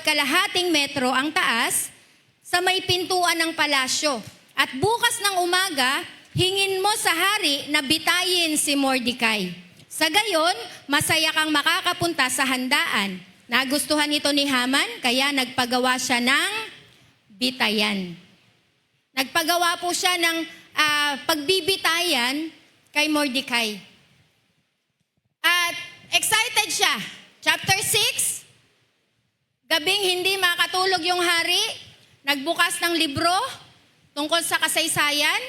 kalahating metro ang taas sa may pintuan ng palasyo? At bukas ng umaga, hingin mo sa hari na bitayin si Mordecai. Sa gayon, masaya kang makakapunta sa handaan. Nagustuhan ito ni Haman, kaya nagpagawa siya ng bitayan. Nagpagawa po siya ng pagbibitayan kay Mordecai. At excited siya. Chapter 6, gabing hindi makatulog yung hari, nagbukas ng libro tungkol sa kasaysayan.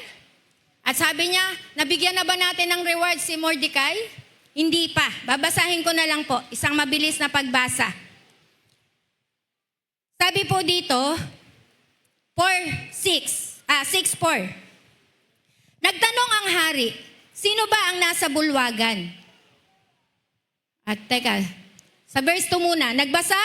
At sabi niya, nabigyan na ba natin ng reward si Mordecai? Hindi pa. Babasahin ko na lang po. Isang mabilis na pagbasa. Sabi po dito, 6:4. Nagtanong ang hari, sino ba ang nasa bulwagan? At teka, sa verse 2 muna, nagbasa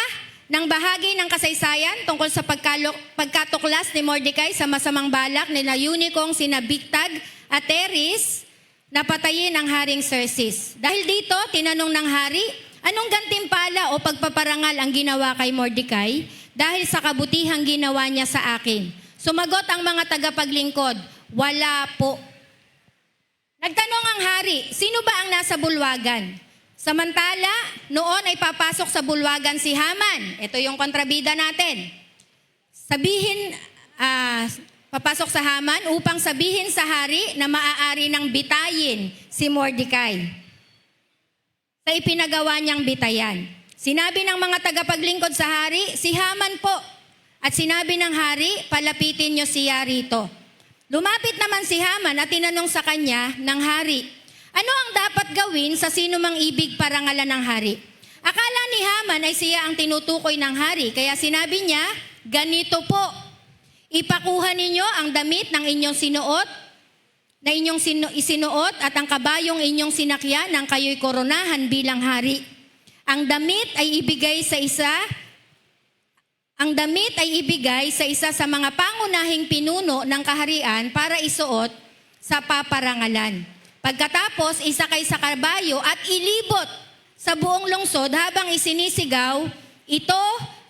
ng bahagi ng kasaysayan tungkol sa pagkatuklas ni Mordecai sa masamang balak nila Yunikong sina Bigtag at Teres na patayin ang haring Xerxes. Dahil dito, tinanong ng hari, anong gantimpala o pagpaparangal ang ginawa kay Mordecai dahil sa kabutihang ginawa niya sa akin? Sumagot ang mga tagapaglingkod, wala po. Nagtanong ang hari, sino ba ang nasa bulwagan? Samantala, noon ay papasok sa bulwagan si Haman. Ito yung kontrabida natin. Papasok sa Haman upang sabihin sa hari na maaari ng bitayin si Mordecai. Sa ipinagawa niyang bitayan. Sinabi ng mga tagapaglingkod sa hari, si Haman po. At sinabi ng hari, palapitin niyo siya rito. Lumapit naman si Haman at tinanong sa kanya ng hari, ano ang dapat gawin sa sino mang ibig parangalan ng hari? Akala ni Haman ay siya ang tinutukoy ng hari, kaya sinabi niya, ganito po, ipakuha ninyo ang damit ng inyong sinuot, na inyong isinuot at ang kabayong inyong sinakyan nang kayo'y koronahan bilang hari. Ang damit ay ibigay sa isa sa mga pangunahing pinuno ng kaharian para isuot sa paparangalan. Pagkatapos, isakay sa kabayo at ilibot sa buong lungsod habang isinisigaw, ito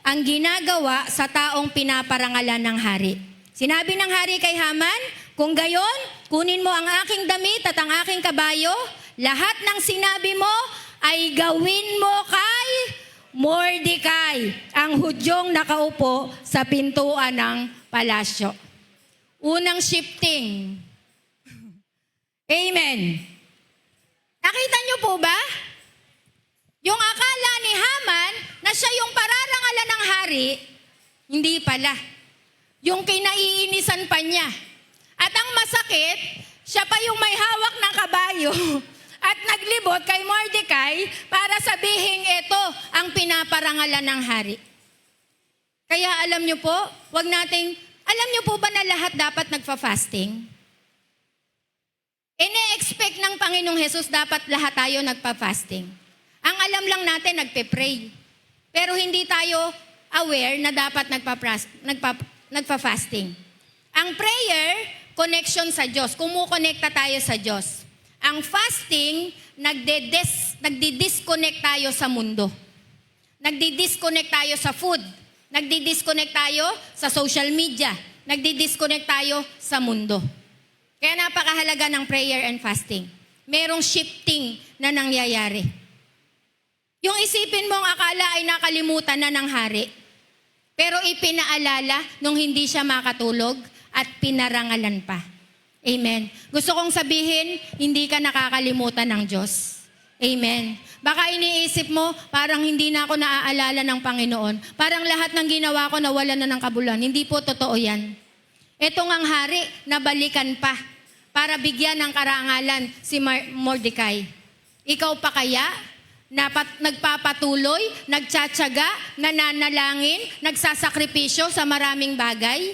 ang ginagawa sa taong pinaparangalan ng hari. Sinabi ng hari kay Haman, kung gayon, kunin mo ang aking damit at ang aking kabayo, lahat ng sinabi mo ay gawin mo kay Mordecai, ang Hudyong nakaupo sa pintuan ng palasyo. Unang shifting. Amen. Nakita niyo po ba? Yung akala ni Haman na siya yung pararangalan ng hari, hindi pala. Yung kinaiinisan pa niya. At ang masakit, siya pa yung may hawak ng kabayo at naglibot kay Mordecai para sabihin ito ang pinaparangalan ng hari. Kaya alam niyo po, alam niyo po ba na lahat dapat nagfa-fasting? Ine-expect ng Panginoong Hesus dapat lahat tayo nagpa-fasting. Ang alam lang natin, nagpe-pray. Pero hindi tayo aware na dapat nagpa-fasting. Ang prayer, connection sa Diyos. Kumukonekta tayo sa Diyos. Ang fasting, nagdi-disconnect tayo sa mundo. Nagdi-disconnect tayo sa food. Nagdi-disconnect tayo sa social media. Nagdi-disconnect tayo sa mundo. Kaya napakahalaga ng prayer and fasting. Merong shifting na nangyayari. Yung isipin mong akala ay nakalimutan na ng hari, pero ipinaalala nung hindi siya makatulog at pinarangalan pa. Amen. Gusto kong sabihin, hindi ka nakakalimutan ng Diyos. Amen. Baka iniisip mo, parang hindi na ako naaalala ng Panginoon. Parang lahat ng ginawa ko nawala na ng kabuluhan. Hindi po totoo yan. Ito ngang hari, nabalikan pa para bigyan ng karangalan si Mordecai. Ikaw pa kaya nagpapatuloy, nagtsatsaga, nananalangin, nagsasakripisyo sa maraming bagay?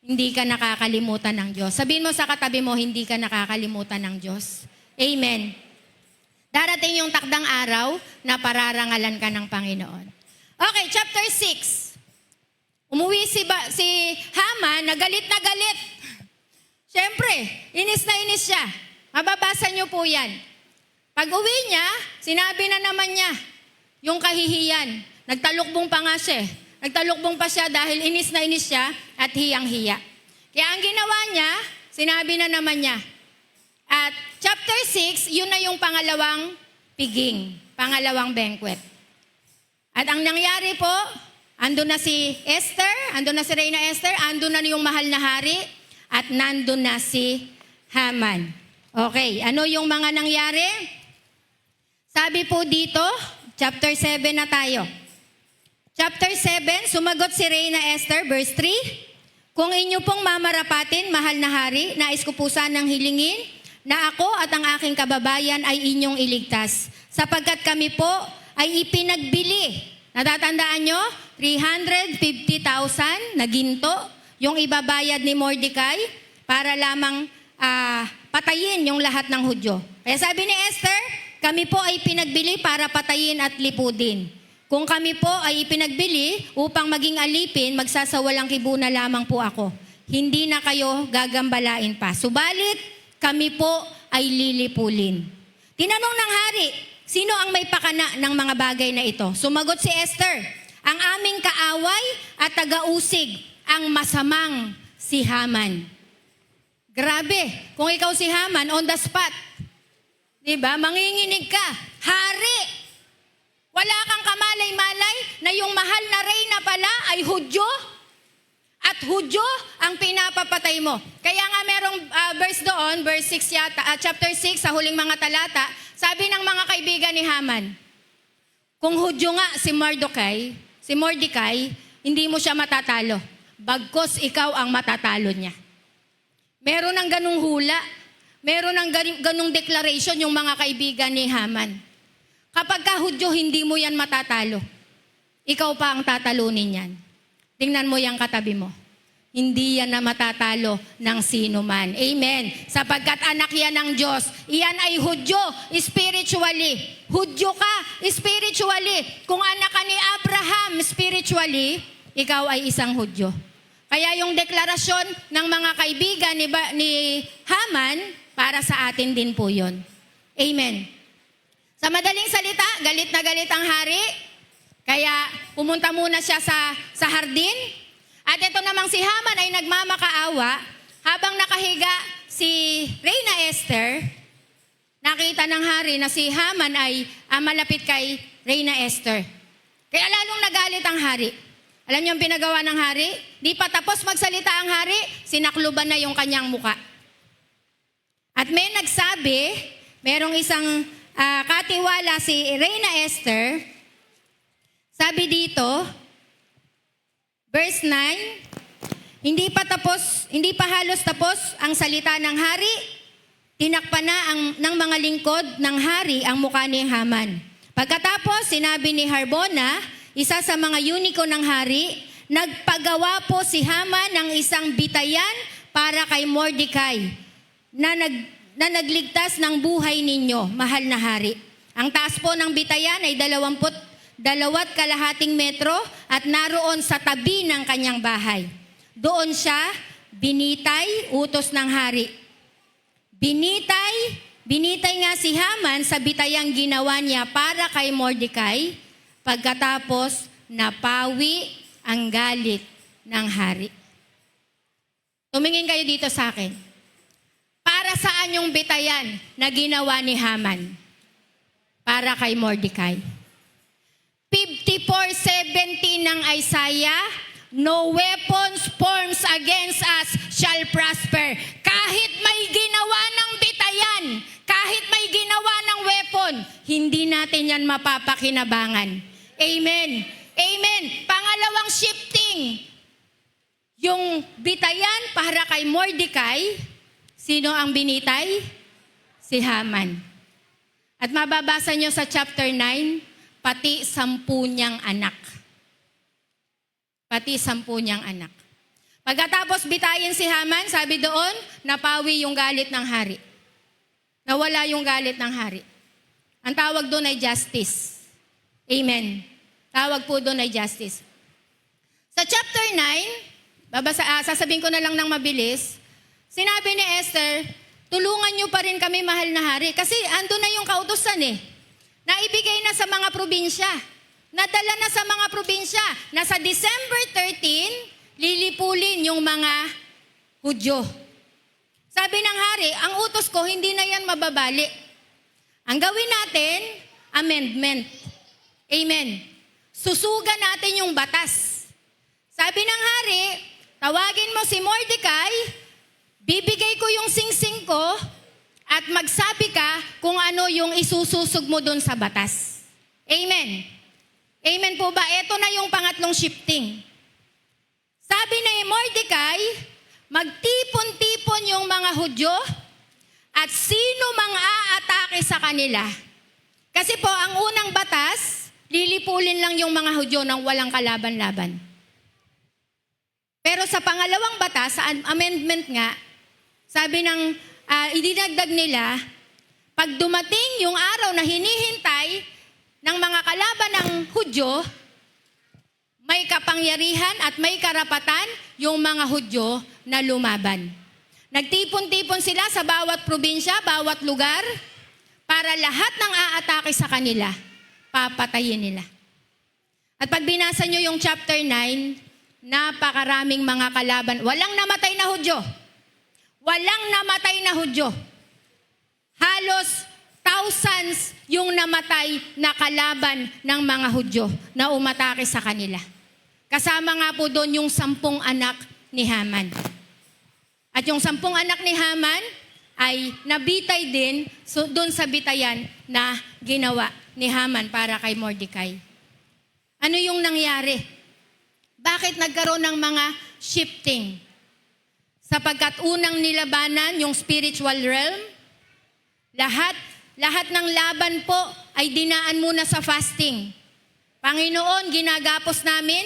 Hindi ka nakakalimutan ng Diyos. Sabihin mo sa katabi mo, hindi ka nakakalimutan ng Diyos. Amen. Darating yung takdang araw na pararangalan ka ng Panginoon. Okay, chapter 6. Umuwi si Haman, nagalit na galit. Siyempre, inis na inis siya. Mababasa niyo po yan. Pag uwi niya, sinabi na naman niya yung kahihiyan. Nagtalukbong pa nga siya. Nagtalukbong pa siya dahil inis na inis siya at hiyang-hiya. Kaya ang ginawa niya, sinabi na naman niya. At chapter 6, yun na yung pangalawang piging, pangalawang banquet. At ang nangyari po, andun na si Esther, andun na si Reyna Esther, andun na yung mahal na hari, at nandun na si Haman. Okay, ano yung mga nangyari? Sabi po dito, chapter 7 na tayo. Chapter 7, sumagot si Reyna Esther, verse 3, kung inyo pong mamarapatin, mahal na hari, nais ko po sanang hilingin na ako at ang aking kababayan ay inyong iligtas. Sapagkat kami po ay ipinagbili. Natatandaan nyo? 350,000 na ginto yung ibabayad ni Mordecai para lamang patayin yung lahat ng Hudyo. Kaya sabi ni Esther, kami po ay pinagbili para patayin at lipudin. Kung kami po ay ipinagbili upang maging alipin, magsasawalang kibuna lamang po ako. Hindi na kayo gagambalain pa. Subalit, kami po ay lilipulin. Tinanong ng hari, sino ang may pakana ng mga bagay na ito? Sumagot si Esther, ang aming kaaway at taga-usig, ang masamang si Haman. Grabe, kung ikaw si Haman, on the spot. Diba? Manginginig ka. Hari! Wala kang kamalay-malay na yung mahal na reyna pala ay Hudyo? At Hudyo ang pinapapatay mo. Kaya nga merong verse doon, verse 6 yata, chapter 6 sa huling mga talata, sabi ng mga kaibigan ni Haman, kung Hudyo nga si Mordecai, hindi mo siya matatalo. Bagkos ikaw ang matatalo niya. Meron ng ganung hula, meron ng ganung declaration yung mga kaibigan ni Haman. Kapag ka Hudyo, hindi mo yan matatalo. Ikaw pa ang tatalunin yan. Tingnan mo yung katabi mo. Hindi yan na matatalo ng sino man. Amen. Sapagkat anak yan ng Diyos. Iyan ay Hudyo, spiritually. Hudyo ka, spiritually. Kung anak ka ni Abraham, spiritually, ikaw ay isang Hudyo. Kaya yung deklarasyon ng mga kaibigan ni Haman, para sa atin din po yun. Amen. Sa madaling salita, galit na galit ang hari. Kaya pumunta muna siya sa hardin. At ito namang si Haman ay nagmamakaawa. Habang nakahiga si Reyna Esther, nakita ng hari na si Haman ay malapit kay Reyna Esther. Kaya lalong nagalit ang hari. Alam niyo ang pinagawa ng hari? Di pa tapos magsalita ang hari, sinakluban na yung kanyang muka. At may nagsabi, merong isang katiwala si Reyna Esther, sabi dito, verse 9, hindi pa halos tapos ang salita ng hari, tinakpan na ng mga lingkod ng hari ang mukha ni Haman. Pagkatapos, sinabi ni Harbona, isa sa mga uniko ng hari, nagpagawa po si Haman ng isang bitayan para kay Mordecai na nagligtas ng buhay ninyo, mahal na hari. Ang taas po ng bitayan ay 22.5 metro at naroon sa tabi ng kanyang bahay. Doon siya binitay, utos ng hari. Binitay nga si Haman sa bitayang ginawa niya para kay Mordecai, pagkatapos napawi ang galit ng hari. Tumingin kayo dito sa akin. Para saan yung bitayan na ginawa ni Haman? Para kay Mordecai. 54:17 ng Isaiah, no weapons formed against us shall prosper. Kahit may ginawa ng bitayan, kahit may ginawa ng weapon, hindi natin yan mapapakinabangan. Amen. Amen. Pangalawang shifting. Yung bitayan para kay Mordecai, sino ang binitay? Si Haman. At mababasa nyo sa chapter 9, pati 10 niyang anak. Pati 10 niyang anak. Pagkatapos bitayin si Haman, sabi doon, napawi yung galit ng hari. Nawala yung galit ng hari. Ang tawag doon ay justice. Amen. Tawag po doon ay justice. Sa chapter 9, sasabihin ko na lang ng mabilis, sinabi ni Esther, tulungan niyo pa rin kami, mahal na hari. Kasi ando na yung kautusan Naibigay na sa mga probinsya. Nadala na sa mga probinsya. Na sa December 13, lilipulin yung mga Hudyo. Sabi ng hari, ang utos ko, hindi na yan mababali. Ang gawin natin, amendment. Amen. Susugan natin yung batas. Sabi ng hari, tawagin mo si Mordecai, bibigay ko yung singsing ko, at magsabi ka kung ano yung isususog mo doon sa batas. Amen. Amen po ba? Ito na yung pangatlong shifting. Sabi ni Mordecai, magtipon-tipon yung mga Hudyo at sino mang aatake sa kanila. Kasi po, ang unang batas, lilipulin lang yung mga Hudyo nang walang kalaban-laban. Pero sa pangalawang batas, sa amendment nga, sabi ng idinagdag nila, pag dumating yung araw na hinihintay ng mga kalaban ng Hudyo, may kapangyarihan at may karapatan yung mga Hudyo na lumaban. Nagtipon-tipon sila sa bawat probinsya, bawat lugar, para lahat ng aatake sa kanila, papatayin nila. At pag binasa nyo yung chapter 9, napakaraming mga kalaban. Walang namatay na Hudyo. Walang namatay na Hudyo. Halos thousands yung namatay na kalaban ng mga Hudyo na umatake sa kanila. Kasama nga po doon yung 10 anak ni Haman. At yung 10 anak ni Haman ay nabitay din doon sa bitayan na ginawa ni Haman para kay Mordecai. Ano yung nangyari? Bakit nagkaroon ng mga shifting? Sapagkat unang nilabanan yung spiritual realm, lahat ng laban po ay dinaan muna sa fasting. Panginoon, ginagapos namin,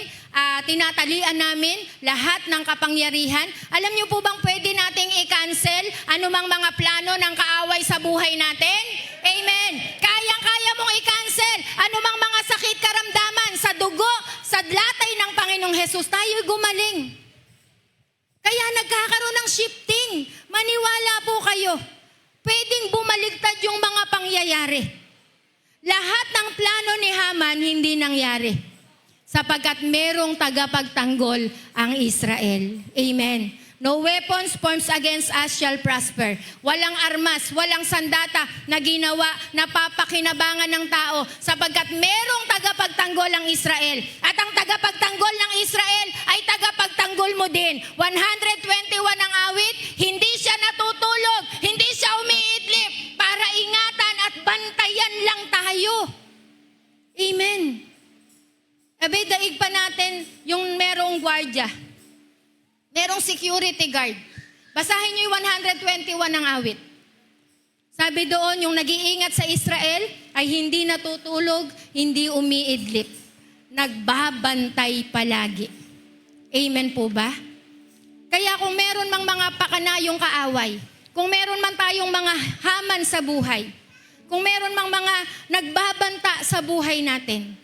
tinatalian namin lahat ng kapangyarihan. Alam niyo po bang pwede nating i-cancel anumang mga plano ng kaaway sa buhay natin? Amen. Kayang-kaya mong i-cancel anumang mga sakit karamdaman sa dugo, sa latay ng Panginoong Hesus. Tayo'y gumaling. Kaya nagkakaroon ng shifting. Maniwala po kayo. Pwedeng bumaligtad yung mga pangyayari. Lahat ng plano ni Haman hindi nangyari sapagkat merong tagapagtanggol ang Israel. Amen. No weapons formed against us shall prosper. Walang armas, walang sandata na ginawa na papakinabangan ng tao sapagkat merong tagapagtanggol ang Israel. At ang tagapagtanggol ng Israel ay tagapagtanggol mo din. 121 ang awit, hindi siya natutulog, hindi siya umiidlip para ingatan at bantayan lang tayo. Amen. Abay, daig pa natin yung merong gwardiya. Merong security guard. Basahin niyo yung 121 ng awit. Sabi doon, yung nag-iingat sa Israel ay hindi natutulog, hindi umiidlip. Nagbabantay palagi. Amen po ba? Kaya kung meron mang mga pakanayong kaaway, kung meron man tayong mga Haman sa buhay, kung meron mang mga nagbabanta sa buhay natin,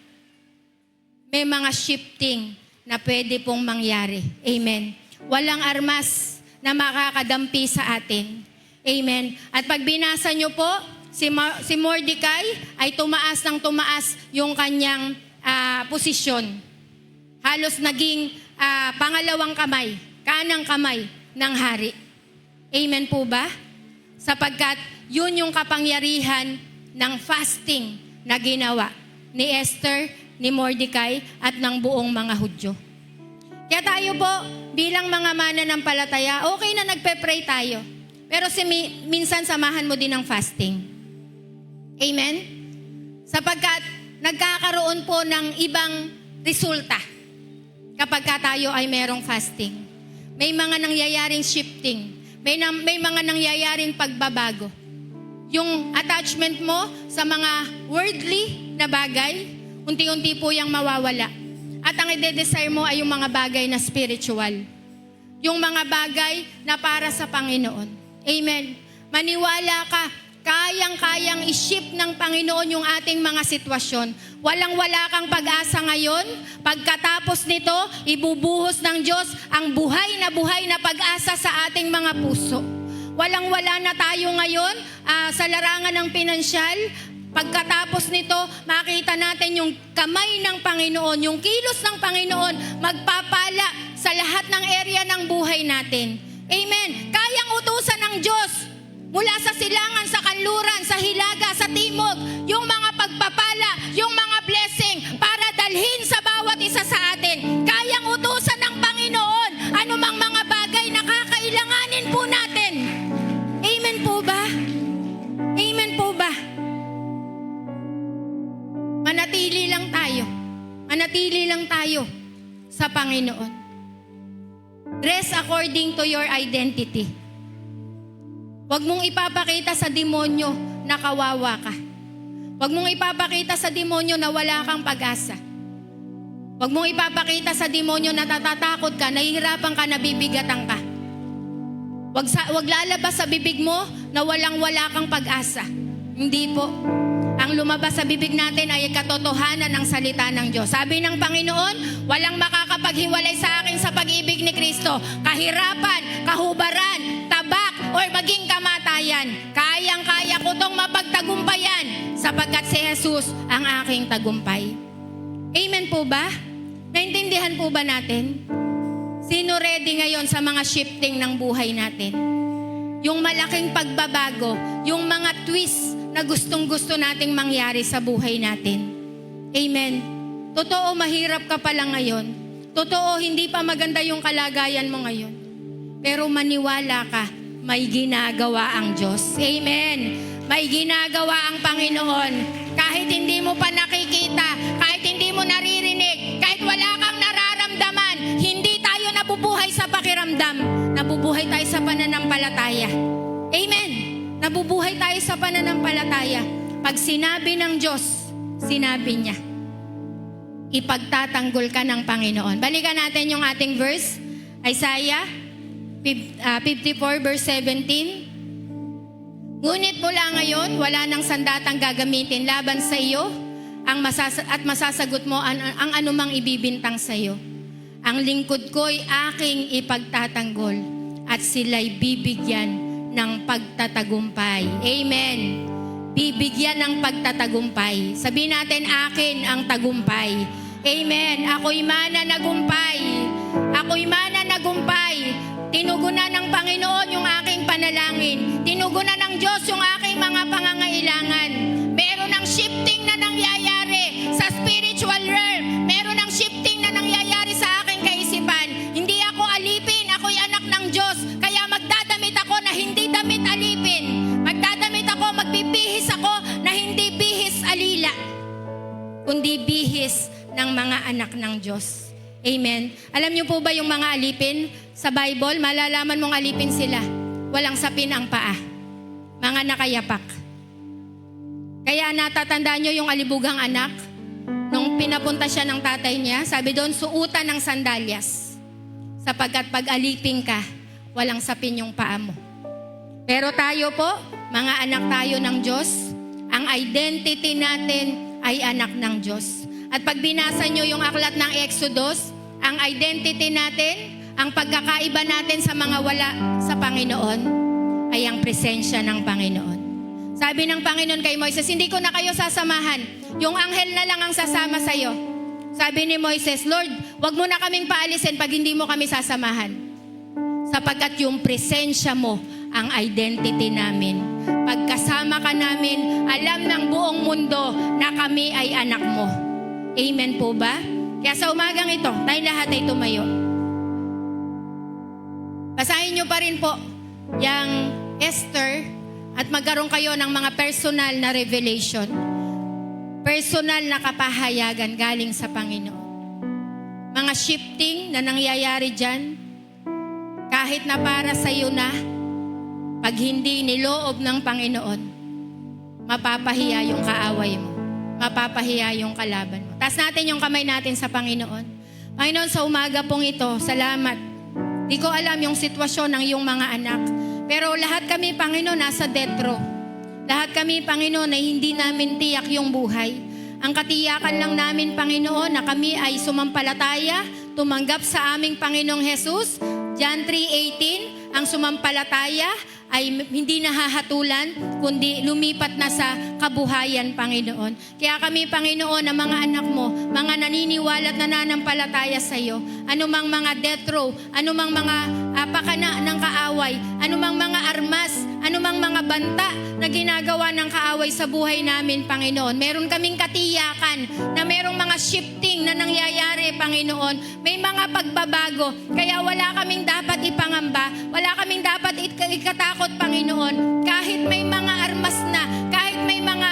may mga shifting na pwede pong mangyari. Amen. Walang armas na makakadampi sa atin. Amen. At pag binasa nyo po, si Mordecai ay tumaas ng tumaas yung kanyang posisyon. Halos naging pangalawang kamay, kanang kamay ng hari. Amen po ba? Sapagkat yun yung kapangyarihan ng fasting na ginawa ni Esther, ni Mordecai at ng buong mga Hudyo. Kaya tayo po, bilang mga mananampalataya, okay na nagpe-pray tayo. Pero minsan samahan mo din ng fasting. Amen? Sapagkat nagkakaroon po ng ibang resulta kapag tayo ay merong fasting. May mga nangyayaring shifting. May mga nangyayaring pagbabago. Yung attachment mo sa mga worldly na bagay, unti-unti po yung mawawala. At ang ide-desire mo ay yung mga bagay na spiritual. Yung mga bagay na para sa Panginoon. Amen. Maniwala ka, kayang-kayang i-shift ng Panginoon yung ating mga sitwasyon. Walang-wala kang pag-asa ngayon. Pagkatapos nito, ibubuhos ng Diyos ang buhay na pag-asa sa ating mga puso. Walang-wala na tayo ngayon sa larangan ng pinansyal. Pagkatapos nito, makita natin yung kamay ng Panginoon, yung kilos ng Panginoon, magpapala sa lahat ng area ng buhay natin. Amen. Kayang utusan ng Diyos mula sa silangan, sa kanluran, sa hilaga, sa timog, yung mga pagpapala, yung mga blessing para dalhin sa bawat isa sa atin. Kayang utusan ng Panginoon anumang mga bagay na kakailanganin po natin. Amen po ba? Amen po ba? Manatili lang tayo sa Panginoon. Dress according to your identity. Huwag mong ipapakita sa demonyo na kawawa ka. Huwag mong ipapakita sa demonyo na wala kang pag-asa. Huwag mong ipapakita sa demonyo na natatakot ka, nahihirapan ka, nabibigatan ka. Huwag lalabas sa bibig mo na walang-wala kang pag-asa. Hindi po. Ang lumabas sa bibig natin ay katotohanan ng salita ng Diyos. Sabi ng Panginoon, walang makakapaghiwalay sa akin sa pag-ibig ni Kristo. Kahirapan, kahubaran, tabak, or maging kamatayan. Kayang-kaya ko tong mapagtagumpayan sapagkat si Jesus ang aking tagumpay. Amen po ba? Naintindihan po ba natin? Sino ready ngayon sa mga shifting ng buhay natin? Yung malaking pagbabago, yung mga twist na gustong-gusto nating mangyari sa buhay natin. Amen. Totoo, mahirap ka pala ngayon. Totoo, hindi pa maganda yung kalagayan mo ngayon. Pero maniwala ka, may ginagawa ang Diyos. Amen. May ginagawa ang Panginoon. Kahit hindi mo pa nakikita, kahit hindi mo naririnig, kahit wala kang nararamdaman, hindi tayo nabubuhay sa pakiramdam. Nabubuhay tayo sa pananampalataya. Amen. Nabubuhay tayo sa pananampalataya. Pag sinabi ng Diyos, sinabi niya, ipagtatanggol ka ng Panginoon. Balikan natin yung ating verse, Isaiah 54 verse 17. Ngunit mula ngayon, wala nang sandatang gagamitin laban sa iyo at masasagot mo ang anumang ibibintang sa iyo. Ang lingkod ko'y aking ipagtatanggol at sila'y bibigyan ng pagtatagumpay. Amen. Bibigyan ng pagtatagumpay. Sabihin natin, akin ang tagumpay. Amen. Ako'y mananagumpay. Ako'y mananagumpay. Tinugunan ng Panginoon yung aking panalangin. Tinugunan ng Diyos yung aking mga pangangailangan. Meron ng shifting na nangyayari sa spiritual realm. Meron ng shifting na nangyayari sa aking kaisipan. Hindi ako alipin, ako'y anak ng Diyos. Kaya magdadamit ako na hindi damit alipin. Magdadamit ako, magbibihis ako na hindi bihis alila, kundi bihis ng mga anak ng Diyos. Amen. Alam niyo po ba yung mga alipin sa Bible, malalaman mong alipin sila. Walang sapin ang paa. Mga nakayapak. Kaya natatandaan niyo yung alibugang anak, nung pinapunta siya ng tatay niya, sabi doon, suutan ng sandalyas. Sapagkat pag alipin ka, walang sapin yung paa mo. Pero tayo po, mga anak tayo ng Diyos, ang identity natin ay anak ng Diyos. At pag binasa nyo yung aklat ng Exodus, ang identity natin, ang pagkakaiba natin sa mga wala sa Panginoon, ay ang presensya ng Panginoon. Sabi ng Panginoon kay Moises, hindi ko na kayo sasamahan. Yung anghel na lang ang sasama sa'yo. Sabi ni Moises, Lord, wag mo na kaming paalisin pag hindi mo kami sasamahan. Sapagkat yung presensya mo, ang identity namin. Pagkasama ka namin, alam ng buong mundo na kami ay anak mo. Amen po ba? Kaya sa umagang ito, tayo lahat ay tumayo. Basahin nyo pa rin po yung Esther at magkaroon kayo ng mga personal na revelation. Personal na kapahayagan galing sa Panginoon. Mga shifting na nangyayari dyan, kahit na para sa iyo na, pag hindi niloob ng Panginoon, mapapahiya yung kaaway mo. Mapapahiya yung kalaban mo. Taas natin yung kamay natin sa Panginoon. Panginoon, sa umaga pong ito, salamat. Di ko alam yung sitwasyon ng iyong mga anak. Pero lahat kami, Panginoon, nasa death row. Lahat kami, Panginoon, ay hindi namin tiyak yung buhay. Ang katiyakan lang namin, Panginoon, na kami ay sumampalataya, tumanggap sa aming Panginoong Jesus. John 3:18, ang sumampalataya ay hindi nahahatulan, kundi lumipat na sa kabuhayan, Panginoon. Kaya kami, Panginoon, ang mga anak mo, mga naniniwala at nananampalataya sa iyo, anumang mga death row, anumang mga pakana ng kaaway, anumang mga armas, anumang mga banta na ginagawa ng kaaway sa buhay namin, Panginoon. Meron kaming katiyakan na merong mga shifting na nangyayari, Panginoon. May mga pagbabago, kaya wala kaming dapat ipangamba, wala kaming dapat ikatakot, Panginoon. Kahit may mga armas na, kahit may mga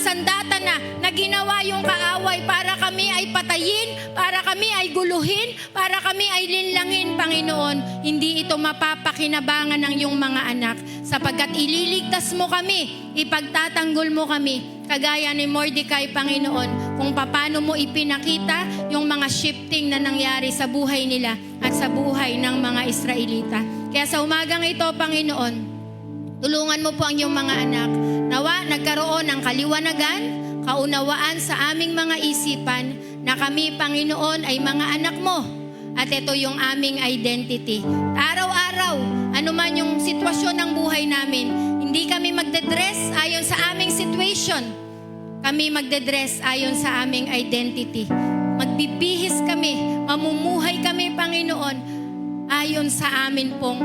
sandata na ginawa yung kaaway para kami ay patayin, para kami ay guluhin, para kami ay linlangin, Panginoon. Hindi ito mapapakinabangan ng iyong mga anak, sapagkat ililigtas mo kami, ipagtatanggol mo kami, kagaya ni Mordecai, Panginoon, kung paano mo ipinakita yung mga shifting na nangyari sa buhay nila at sa buhay ng mga Israelita. Kaya sa umagang ito, Panginoon, tulungan mo po ang iyong mga anak. Nawa nagkaroon ng kaliwanagan, kaunawaan sa aming mga isipan na kami, Panginoon, ay mga anak mo. At ito yung aming identity. Araw-araw, anuman yung sitwasyon ng buhay namin, hindi kami magdedress ayon sa aming situation. Kami magdedress ayon sa aming identity. Magbibihis kami, mamumuhay kami, Panginoon, ayon sa amin pong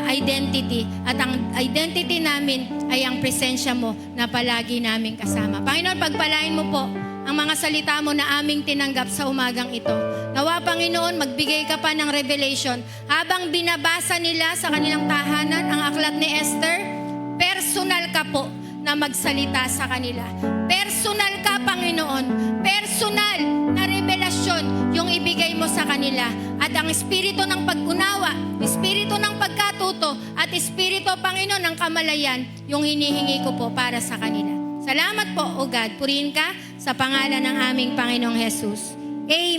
identity. At ang identity namin ay ang presensya mo na palagi namin kasama. Panginoon, pagpalain mo po ang mga salita mo na aming tinanggap sa umagang ito. Nawa, Panginoon, magbigay ka pa ng revelation. Habang binabasa nila sa kanilang tahanan ang aklat ni Esther, personal ka po na magsalita sa kanila. Personal ka, Panginoon. Personal na revelasyon yung ibigay mo sa kanila. At ang espiritu ng pag-unawa, espiritu ng pagkatuto, at espiritu, Panginoon, ng kamalayan, yung hinihingi ko po para sa kanila. Salamat po, O God. Purihin ka sa pangalan ng aming Panginoong Jesus. Amen.